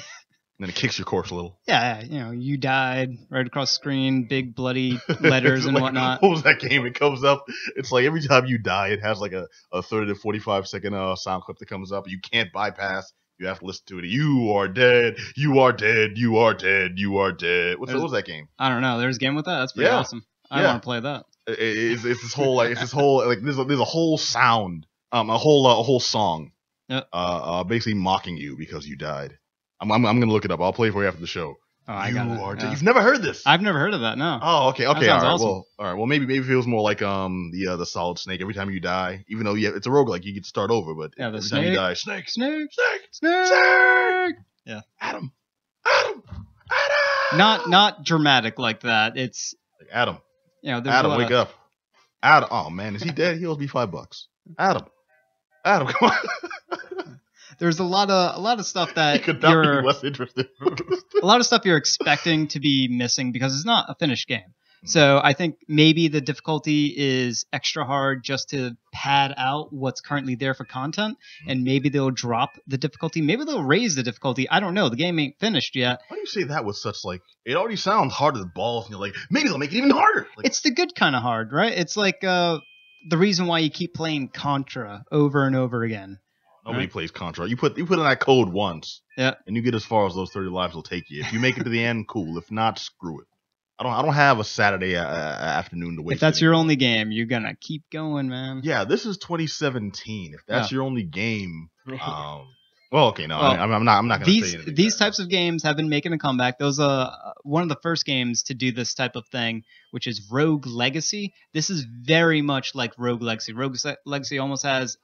then it kicks your corpse a little. Yeah, you died right across the screen, big bloody letters and like, whatnot. What was that game? It comes up. It's like every time you die, it has like a 30 to 45 second sound clip that comes up. You can't bypass. You have to listen to it. You are dead. You are dead. You are dead. You are dead. What was that game? I don't know. There's a game with that. That's pretty awesome. I want to play that. It's this whole like there's a whole sound, a whole song, basically mocking you because you died. I'm gonna look it up. I'll play it for you after the show. Oh, I got it. You've never heard this? I've never heard of that. No. Oh, okay. All right. Awesome. Well, all right. Well, maybe it feels more like the Solid Snake. Every time you die, even though it's a roguelike, you get to start over. But the every snake, time you die, snake. Yeah. Adam. Not dramatic like that. It's like Adam. There's Adam, wake up. Adam. Oh man, is he dead? He owes me $5. Adam, come on. There's a lot of stuff that could not you're be less interested. a lot of stuff you're expecting to be missing because it's not a finished game. So I think maybe the difficulty is extra hard just to pad out what's currently there for content, and maybe they'll drop the difficulty. Maybe they'll raise the difficulty. I don't know. The game ain't finished yet. Why do you say that with such like? It already sounds hard as balls, and you're like, maybe they'll make it even harder. Like, it's the good kind of hard, right? It's like the reason why you keep playing Contra over and over again. Nobody plays Contra. You put in that code once, and you get as far as those 30 lives will take you. If you make it to the end, cool. If not, screw it. I don't have a Saturday afternoon to waste. If that's your only game, you're gonna keep going, man. Yeah, this is 2017. If that's your only game, I'm not gonna say anything. These types of games have been making a comeback. Those one of the first games to do this type of thing, which is Rogue Legacy. This is very much like Rogue Legacy. Rogue Legacy almost has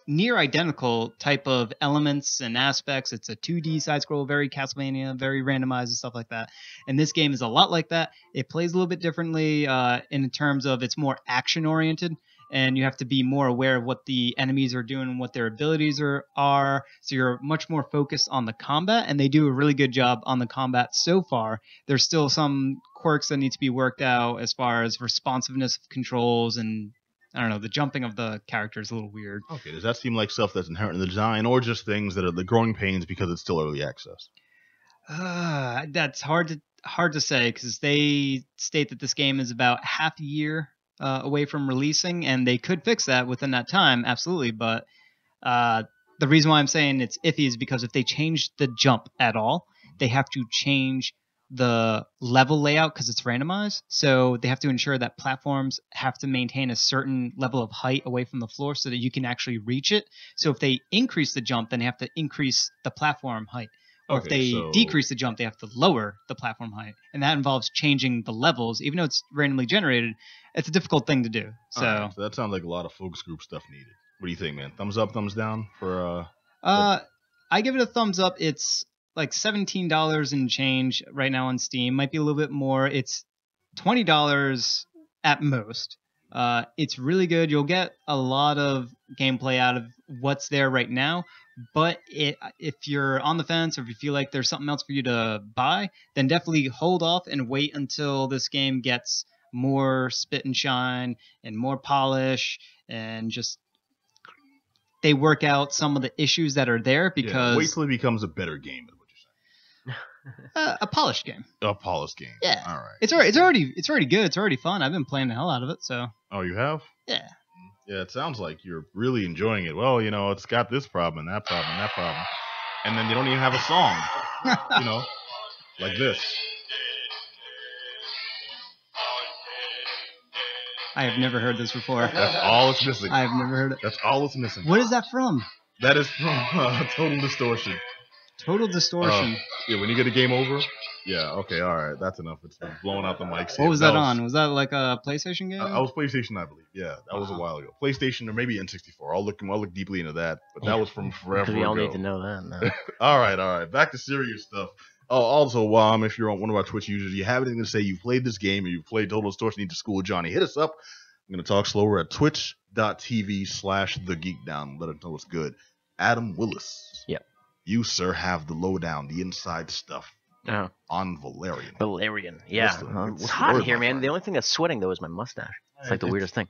near identical type of elements and aspects. It's a 2D side scroll, very Castlevania, very randomized and stuff like that. And this game is a lot like that. It plays a little bit differently in terms of it's more action oriented, and you have to be more aware of what the enemies are doing and what their abilities are. So you're much more focused on the combat, and they do a really good job on the combat so far. There's still some quirks that need to be worked out as far as responsiveness of controls, and I don't know, the jumping of the character is a little weird. Okay, does that seem like stuff that's inherent in the design, or just things that are the growing pains because it's still early access? That's hard to say, because they state that this game is about half a year away from releasing, and they could fix that within that time, absolutely. But the reason why I'm saying it's iffy is because if they change the jump at all, they have to change the level layout because it's randomized. So they have to ensure that platforms have to maintain a certain level of height away from the floor so that you can actually reach it. So if they increase the jump, then they have to increase the platform height. Or if they decrease the jump, they have to lower the platform height. And that involves changing the levels. Even though it's randomly generated, it's a difficult thing to do. So, right, so that sounds like a lot of focus group stuff needed. What do you think, man? Thumbs up, thumbs down for I give it a thumbs up. It's like $17 and change right now on Steam. Might be a little bit more. It's $20 at most. It's really good. You'll get a lot of gameplay out of what's there right now. But if you're on the fence or if you feel like there's something else for you to buy, then definitely hold off and wait until this game gets more spit and shine and more polish and just they work out some of the issues that are there because wait till it becomes a better game. Is what you're saying? A polished game. A polished game. Yeah. All right. It's already good. It's already fun. I've been playing the hell out of it. So. Oh, you have? Yeah. Yeah, it sounds like you're really enjoying it. Well, you know, it's got this problem, that problem, that problem. And then they don't even have a song, you know, like this. I have never heard this before. That's all it's missing. I have never heard it. That's all it's missing. What is that from? That is from Total Distortion. Total Distortion. Yeah, when you get a game over. Yeah, okay, all right. That's enough. It's blowing out the mics. What was that on? Was that like a PlayStation game? I was PlayStation, I believe. Yeah, that was a while ago. PlayStation or maybe N64. I'll look deeply into that. But that was from forever ago. We all need to know that now. All right. Back to serious stuff. Oh, also, if you're on one of our Twitch users, you have anything to say, you've played this game, or you've played Total Distortion, need to school Johnny, hit us up. I'm going to talk slower at twitch.tv/thegeekdown. Let us know what's good. Adam Willis. Yep. You, sir, have the lowdown, the inside stuff on Valerian. Valerian. Yeah. It's hot in here, man. The only thing that's sweating, though, is my mustache. It's like the weirdest thing.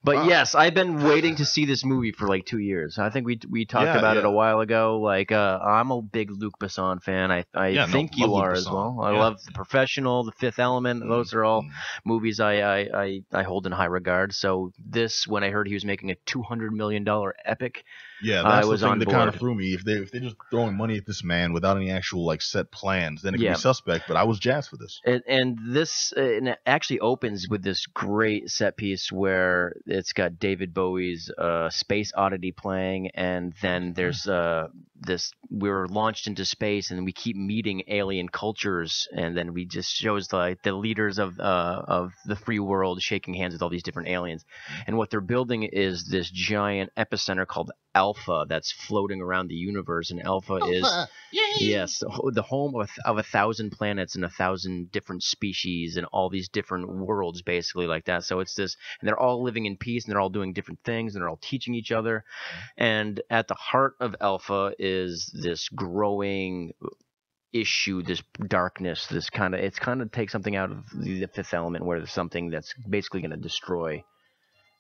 But yes, I've been waiting to see this movie for like 2 years. I think we talked about it a while ago. Like, I'm a big Luc Besson fan. I think you are as well. I love The Professional, The Fifth Element. Those are all movies I hold in high regard. So this, when I heard he was making a $200 million epic, that's the thing that kind of threw me. If they're just throwing money at this man without any actual like set plans, then it could be suspect. But I was jazzed for this. And it actually opens with this great set piece where it's got David Bowie's Space Oddity playing, and then there's this. We're launched into space, and we keep meeting alien cultures, and then we just shows like the leaders of the free world shaking hands with all these different aliens, and what they're building is this giant epicenter called Alpha that's floating around the universe, and Alpha is the home of 1,000 planets and 1,000 different species and all these different worlds, basically like that. So it's this, and they're all living in peace, and they're all doing different things, and they're all teaching each other. And at the heart of Alpha is this growing issue, this darkness, this kind of takes something out of the Fifth Element, where there's something that's basically going to destroy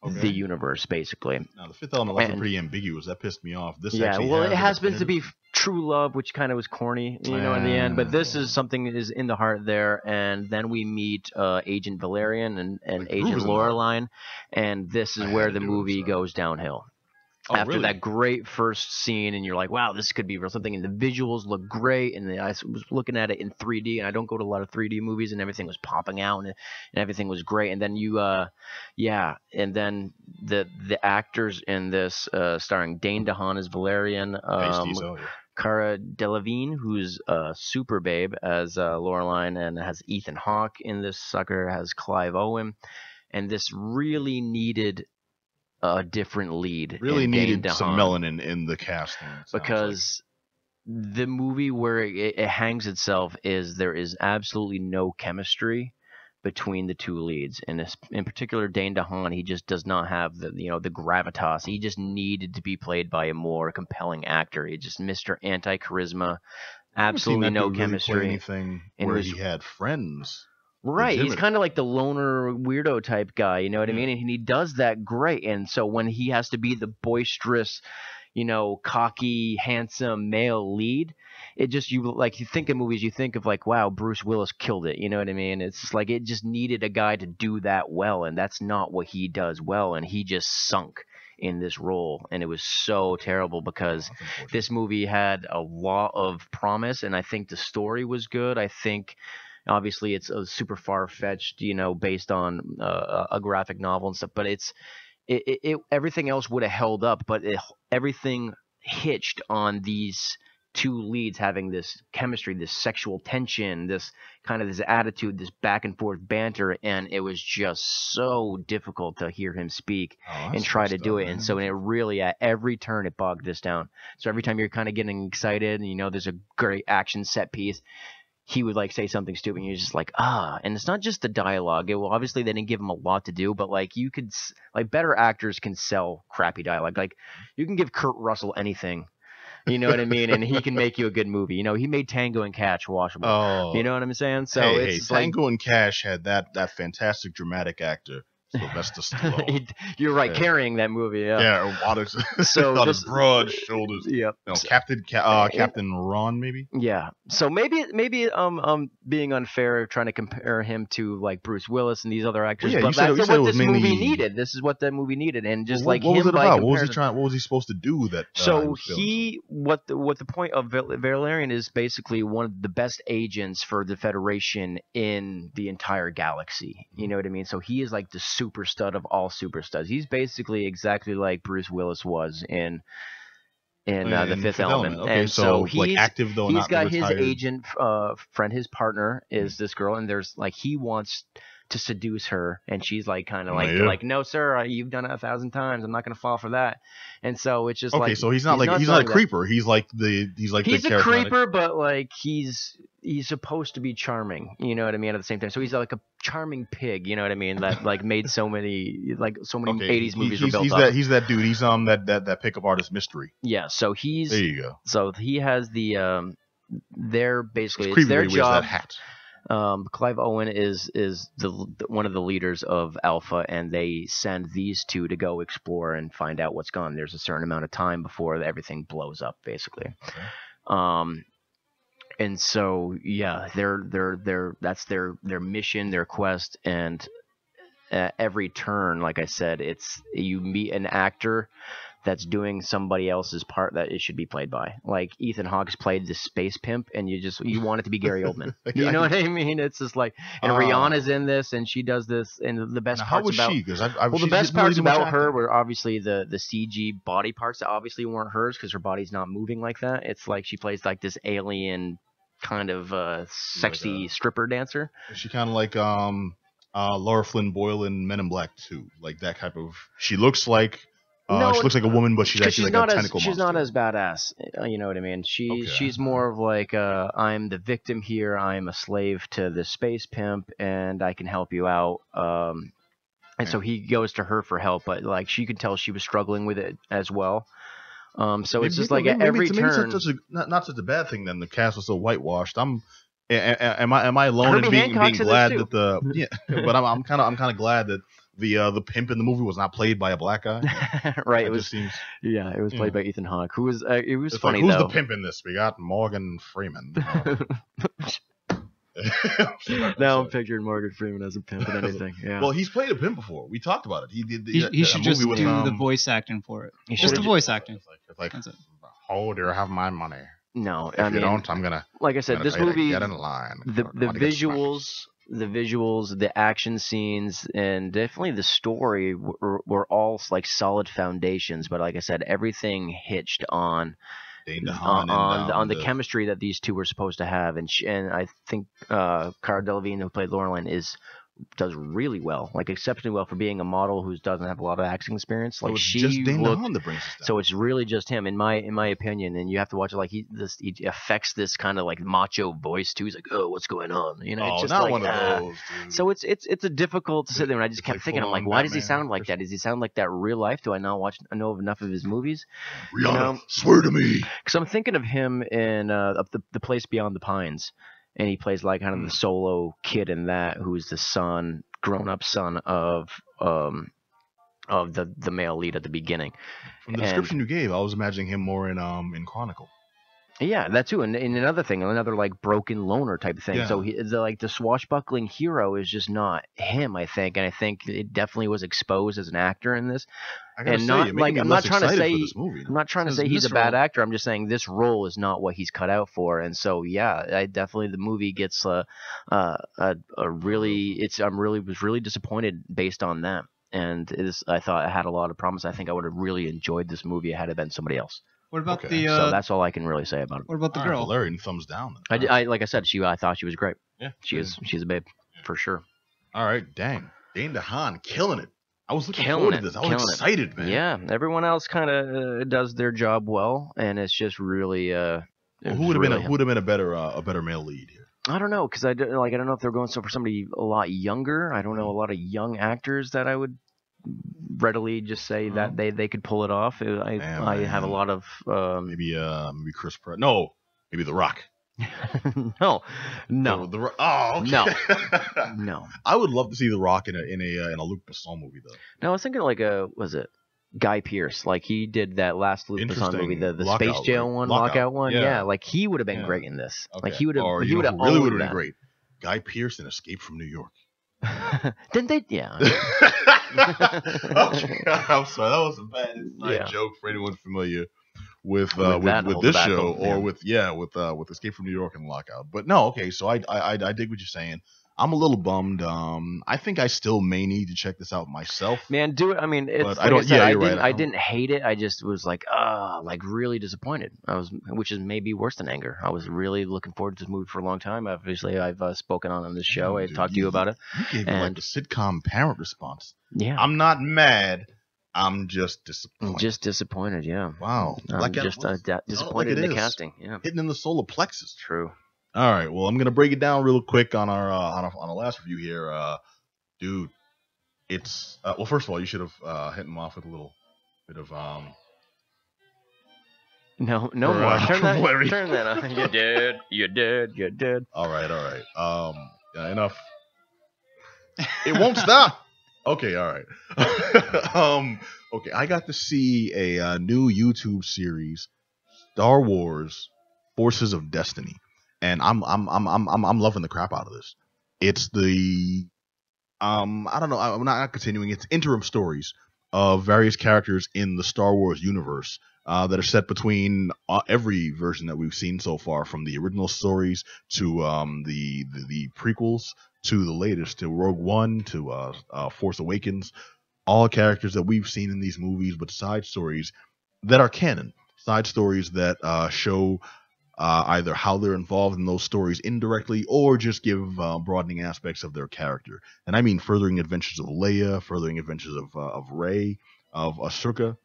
the universe, basically. Now, the Fifth Element was pretty ambiguous. That pissed me off. This it has been to be true love, which kind of was corny, in the end. But this is something that is in the heart there. And then we meet Agent Valerian and Agent Laureline, and this is where the movie goes downhill. After that great first scene, and you're like, wow, this could be real something, and the visuals look great, and I was looking at it in 3D, and I don't go to a lot of 3D movies, and everything was popping out, and everything was great, and then and then the actors in this, starring Dane DeHaan as Valerian, Cara Delevingne, who's Super Babe as Laureline, and has Ethan Hawke in this sucker, has Clive Owen, and this really needed a different lead. Really needed some melanin in the casting. Because the movie where it hangs itself is there is absolutely no chemistry between the two leads. And in particular, Dane DeHaan, he just does not have the gravitas. He just needed to be played by a more compelling actor. He just Mr. Anti-charisma, absolutely no chemistry. Really anything where he had friends. Right, he's kind of like the loner weirdo type guy, you know what I mean? And he does that great. And so when he has to be the boisterous, cocky, handsome male lead. It just, you think of movies, you think of like, wow, Bruce Willis killed it. You know what I mean? It's just like, it just needed a guy to do that well, and that's not what he does well, and he just sunk in this role, and it was so terrible because this movie had a lot of promise, and I think the story was good. I think obviously it's a super far-fetched, based on a graphic novel and stuff, but everything else would have held up, but everything hitched on these two leads having this chemistry, this sexual tension, this kind of this attitude, this back and forth banter, and it was just so difficult to hear him speak and try to do it. And so it really, at every turn, it bogged this down. So every time you're kind of getting excited and there's a great action set piece, he would like say something stupid and you're just like, and it's not just the dialogue. Obviously they didn't give him a lot to do, but like you could, like, better actors can sell crappy dialogue. Like you can give Kurt Russell anything, you know what I mean? And he can make you a good movie. He made Tango and Cash watchable. Oh, you know what I'm saying? So it's Tango and Cash had that fantastic dramatic actor, Sylvester Stallone. You're right, carrying that movie. Yeah, so on his broad shoulders. Yep. Captain Ron, maybe. Yeah. So maybe being unfair trying to compare him to like Bruce Willis and these other actors, but that's what this movie needed. This is what that movie needed, and just what was it about? What was he supposed to do? What the point of Valerian is basically one of the best agents for the Federation in the entire galaxy. You know what I mean? So he is like the super stud of all super studs. He's basically exactly like Bruce Willis was in The Fifth Element. Okay, and so he's like active though. He's got his agent friend, his partner is this girl, and there's like he wants to seduce her, and she's like kind of like no sir, you've done it 1,000 times, I'm not going to fall for that. And so it's just so he's not a creeper. He's a creeper, but like he's supposed to be charming, you know what I mean, at the same time. So he's like a charming pig, you know what I mean, that like made so many 80s movies were built up. He's that dude. He's that pickup artist Mystery. Yeah, so there you go. So he has the they're basically it's their job. That hat. Clive Owen is one of the leaders of Alpha, and they send these two to go explore and find out what's gone. There's a certain amount of time before everything blows up, basically. Okay. And so that's their mission, their quest, and at every turn, like I said, you meet an actor that's doing somebody else's part that it should be played by. Like Ethan Hawke's played the space pimp, and you want it to be Gary Oldman. You know what I mean? It's just like, and Rihanna's in this, and she does this, and the best parts about. The best parts about her were obviously the CG body parts that obviously weren't hers because her body's not moving like that. It's like she plays like this alien kind of sexy stripper dancer. Is she kind of like Laura Flynn Boyle in Men in Black 2, like that type of? She looks like. She looks like a woman, but she's actually like a tentacle monster. She's not as badass. You know what I mean? She's more of like, I'm the victim here. I'm a slave to the space pimp, and I can help you out. And so he goes to her for help, but like she could tell she was struggling with it as well. So it's just like at every turn. Not such a bad thing. Then the cast was so whitewashed. Am I alone in being glad that but I'm kind of glad that. The pimp in the movie was not played by a black guy. Right. It was played by Ethan Hawke, who was it was it's funny like, though. Who's the pimp in this? We got Morgan Freeman. Now I'm picturing Morgan Freeman as a pimp in anything. Yeah. Well, he's played a pimp before. We talked about it. He should just do the voice acting for it. Just the voice acting. It's like oh, do you have my money? No, if you don't, I'm gonna. Like I said, this movie. Get in line. The visuals. The visuals, the action scenes, and definitely the story were all like solid foundations. But like I said, everything hitched on the chemistry that these two were supposed to have. And I think Cara Delevingne, who played Laureline, does really well, like exceptionally well for being a model who doesn't have a lot of acting experience. Like so it's really just him, in my opinion. And you have to watch it like he affects this kind of like macho voice too. He's like, oh, what's going on? You know, it's just not like, one of those. Dude. So it's a difficult to sit there, and I just kept thinking, I'm like, why does he sound like that? Does he sound like that real life? Do I not know enough of his movies? Rihanna, swear to me. Because I'm thinking of him in the Place Beyond the Pines. And he plays like kind of the solo kid in that, who's the grown-up son of of the male lead at the beginning. From the description you gave, I was imagining him more in Chronicle. Yeah, that too, and another thing, another like broken loner type of thing. Yeah. So the swashbuckling hero is just not him, I think, and I think it definitely was exposed as an actor in this. I gotta And say, not it made like me I'm less not trying to excited say for this movie. I'm not trying to So say he's a this bad role- actor. I'm just saying this role is not what he's cut out for, and so yeah, the movie gets a really was really disappointed based on that, and I thought it had a lot of promise. I think I would have really enjoyed this movie had it been somebody else. What about Okay. So the that's all I can really say about it. what about the All right, girl? Valerian, thumbs down. Then. I like I said, I thought she was great. Yeah, She's a babe for sure. All right, dang, Dane DeHaan killing it. I was looking Killing forward it, to this. I was killing it. excited, man. Yeah, everyone else kind of does their job well, and it's just really. Well, who would have been a better male lead here? I don't know, because I don't know if they're going for somebody a lot younger. I don't know a lot of young actors that I would readily just say that they could pull it off. I have a lot of Maybe Chris Pratt. No, maybe The Rock. no. Oh, okay. No. I would love to see The Rock in a Luc Besson movie though. No, I was thinking like was it Guy Pearce? Like he did that last Luc Besson movie, the Lockout, Space Jail right? one, Lockout. Lockout one. Yeah. Yeah, like he would have been Yeah. great in this. Okay. Like he would have. Or He would have really would have been that. great. Guy Pearce in Escape from New York. Didn't they? Yeah. Okay. I'm sorry, that was a bad inside joke for anyone familiar with this show or with Escape from New York and Lockout. But no, okay, so I dig what you're saying. I'm a little bummed. I think I still may need to check this out myself. Man, do it. I mean, it's, But like I don't. Yeah, you're right. I didn't hate it. I just was like really disappointed. Which is maybe worse than anger. I was really looking forward to this movie for a long time. Obviously, I've spoken on this show. I talked to you about it. You gave me like the sitcom parent response. Yeah, I'm not mad. I'm just disappointed. Just disappointed. Yeah. Wow. I'm just disappointed in the casting. Yeah. Hitting in the solar plexus. True. All right. Well, I'm gonna break it down real quick on our on a last review here, dude. It's well. First of all, you should have hit him off with a little bit of No For, more. Turn Larry. that on. You did. All right. Yeah, enough. It won't stop. Okay. All right. Okay. I got to see a new YouTube series, Star Wars: Forces of Destiny. And I'm loving the crap out of this. It's the I don't know, I'm not continuing. It's interim stories of various characters in the Star Wars universe that are set between every version that we've seen so far, from the original stories to the prequels to the latest, to Rogue One to Force Awakens. All characters that we've seen in these movies, but side stories that are canon, side stories that show either how they're involved in those stories indirectly or just give broadening aspects of their character. And I mean furthering adventures of Leia, furthering adventures of Rey, of Ahsoka.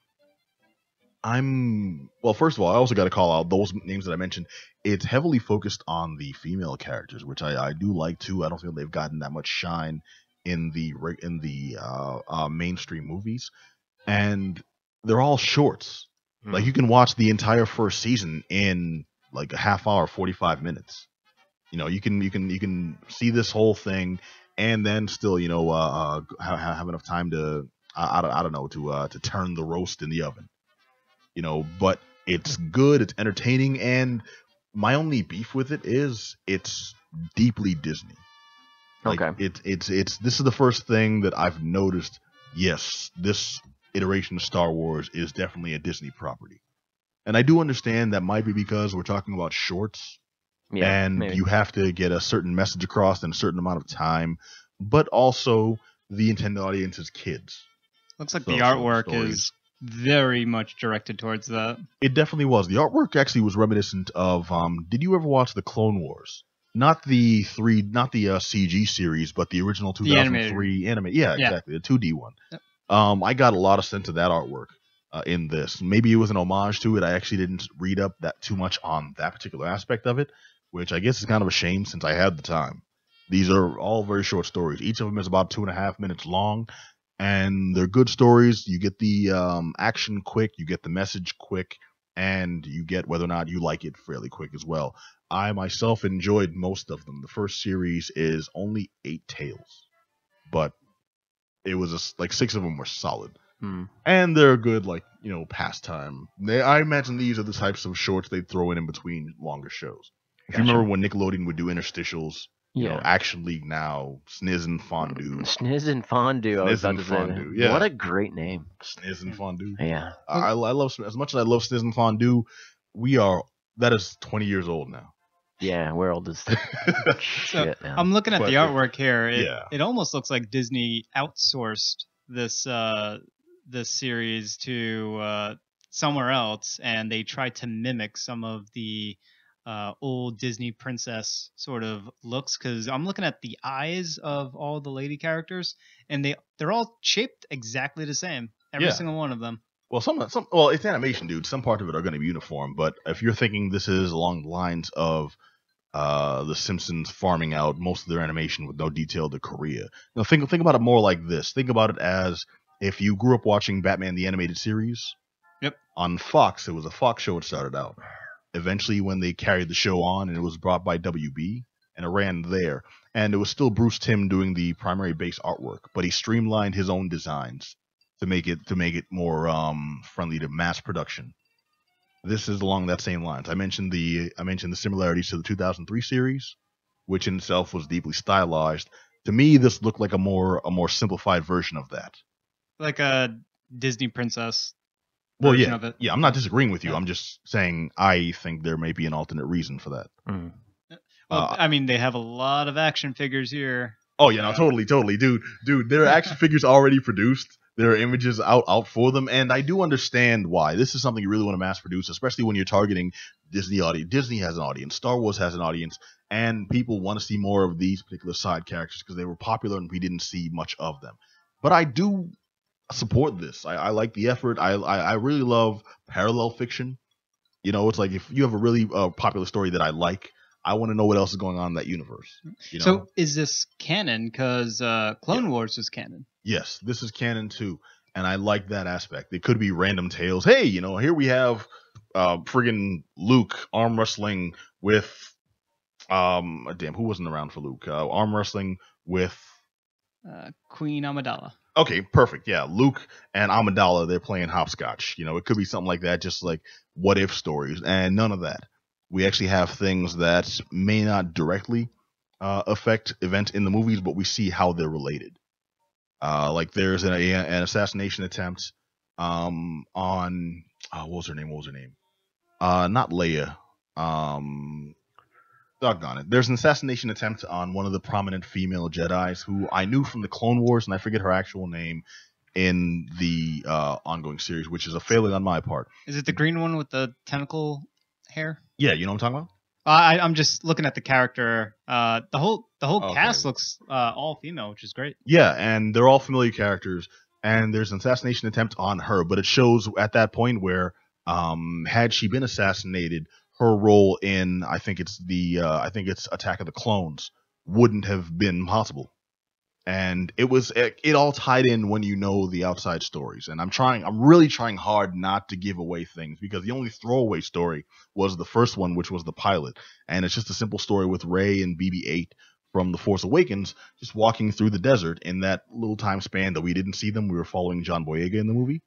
Well, first of all, I also got to call out those names that I mentioned. It's heavily focused on the female characters, which I do like too. I don't feel they've gotten that much shine in the mainstream movies, and they're all shorts. Like you can watch the entire first season in like a half hour, 45 minutes. You know, you can see this whole thing and then still, have enough time to I don't know to turn the roast in the oven. You know, but it's good, it's entertaining, and my only beef with it is it's deeply Disney. Like, Okay. It's this is the first thing that I've noticed. Yes, this iteration of Star Wars is definitely a Disney property. And I do understand that might be because we're talking about shorts, and maybe. you have to get a certain message across in a certain amount of time, but also the intended audience is kids. Looks like So, the artwork stories. is very much directed towards that. It definitely was. The artwork actually was reminiscent of. Did you ever watch the Clone Wars? Not the CG series, but the original 2003 anime. Yeah, exactly, the 2D one. Yep. I got a lot of sense of that artwork in this. Maybe it was an homage to it. I actually didn't read up that too much on that particular aspect of it, which I guess is kind of a shame since I had the time. These are all very short stories. Each of them is about 2.5 minutes long, and they're good stories. You get the action quick, you get the message quick, and you get whether or not you like it fairly quick as well. I myself enjoyed most of them. The first series is only 8 tales, but it was like 6 of them were solid. And they're a good, like, pastime. I imagine these are the types of shorts they throw in between longer shows. If you remember when Nickelodeon would do interstitials, Action League Now, Sniz and Fondue. Sniz and Fondue. I was about to say Fondue, that. yeah. What a great name. Sniz and Fondue. Yeah. I love, as much as I love Sniz and Fondue, that is 20 years old now. Yeah, we're old as shit now. I'm looking at the artwork here. It almost looks like Disney outsourced this series to somewhere else, and they tried to mimic some of the old Disney princess sort of looks. Because I'm looking at the eyes of all the lady characters, and they're all shaped exactly the same. Every single one of them. Well, well, it's animation, dude. Some part of it are going to be uniform, but if you're thinking this is along the lines of The Simpsons farming out most of their animation with no detail to Korea, think about it more like this. Think about it as if you grew up watching Batman the Animated Series. Yep. On Fox, it was a Fox show. It started out. Eventually, when they carried the show on, and it was brought by WB, and it ran there, and it was still Bruce Timm doing the primary base artwork, but he streamlined his own designs to make it more friendly to mass production. This is along that same lines. I mentioned the similarities to the 2003 series, which in itself was deeply stylized. To me, this looked like a more simplified version of that, like a Disney princess. Well, yeah, I'm not disagreeing with you. I'm just saying I think there may be an alternate reason for that. Well, I mean, they have a lot of action figures here. Oh yeah, no, totally, dude. There are action figures already produced. There are images out for them, and I do understand why. This is something you really want to mass produce, especially when you're targeting Disney audience. Disney has an audience, Star Wars has an audience, and people want to see more of these particular side characters because they were popular and we didn't see much of them. But I do support this. I like the effort. I really love parallel fiction. It's like if you have a really popular story that I like, I want to know what else is going on in that universe. So is this canon? Because Clone Wars was canon. Yes, this is canon too, and I like that aspect. It could be random tales. Hey, here we have friggin' Luke arm wrestling with who wasn't around for Luke? Arm wrestling with Queen Amidala. Okay, perfect. Yeah, Luke and Amidala, they're playing hopscotch. It could be something like that, just like what if stories, and none of that. We actually have things that may not directly affect events in the movies, but we see how they're related. Like there's an assassination attempt on what was her name? Not Leia. Doggone it. There's an assassination attempt on one of the prominent female Jedis who I knew from the Clone Wars, and I forget her actual name in the ongoing series, which is a failing on my part. Is it the green one with the tentacle hair? Yeah, you know what I'm talking about? I'm just looking at the character. The whole cast looks all female, which is great. Yeah, and they're all familiar characters. And there's an assassination attempt on her, but it shows at that point where had she been assassinated, her role in I think it's Attack of the Clones wouldn't have been possible. And it all tied in when you know the outside stories. And I'm really trying hard not to give away things, because the only throwaway story was the first one, which was the pilot. And it's just a simple story with Rey and BB-8 from The Force Awakens just walking through the desert in that little time span that we didn't see them. We were following John Boyega in the movie.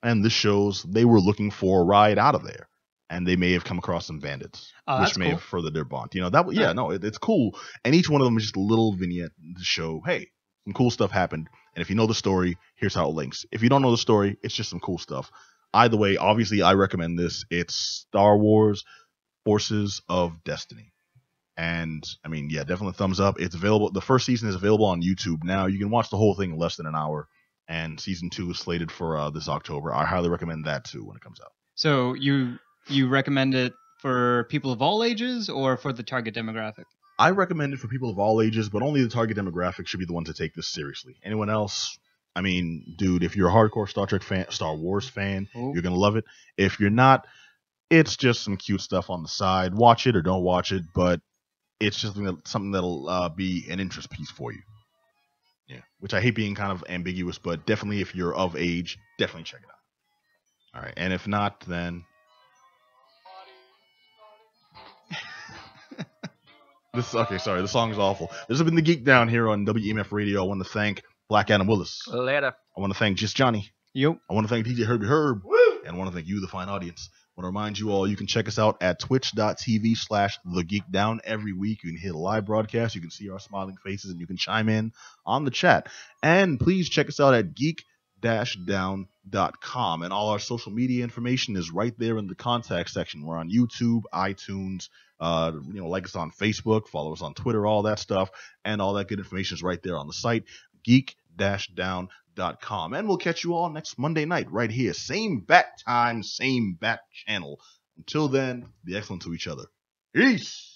And this shows they were looking for a ride out of there. And they may have come across some bandits, which may have furthered their bond. It's cool. And each one of them is just a little vignette to show, hey, some cool stuff happened. And if you know the story, here's how it links. If you don't know the story, it's just some cool stuff. Either way, obviously, I recommend this. It's Star Wars Forces of Destiny. And, I mean, yeah, definitely thumbs up. It's available. The first season is available on YouTube now. You can watch the whole thing in less than an hour. And season 2 is slated for this October. I highly recommend that, too, when it comes out. So you recommend it for people of all ages or for the target demographic? I recommend it for people of all ages, but only the target demographic should be the ones that take this seriously. Anyone else, I mean, dude, if you're a hardcore Star Wars fan, you're going to love it. If you're not, it's just some cute stuff on the side. Watch it or don't watch it, but it's just something that'll be an interest piece for you. Yeah, which I hate being kind of ambiguous, but definitely if you're of age, definitely check it out. All right, and if not, then... The song is awful. This has been the Geek Down here on WEMF Radio. I want to thank Black Adam Willis. Later. I want to thank Just Johnny. Yep. I want to thank DJ Herbie Herb. Woo! And I want to thank you, the fine audience. I want to remind you all, you can check us out at twitch.tv/thegeekdown every week. You can hit a live broadcast. You can see our smiling faces, and you can chime in on the chat. And please check us out at geek-down.com. And all our social media information is right there in the contact section. We're on YouTube, iTunes, like us on Facebook, follow us on Twitter, all that stuff. And all that good information is right there on the site, geek-down.com. And we'll catch you all next Monday night right here. Same bat time, same bat channel. Until then, be excellent to each other. Peace.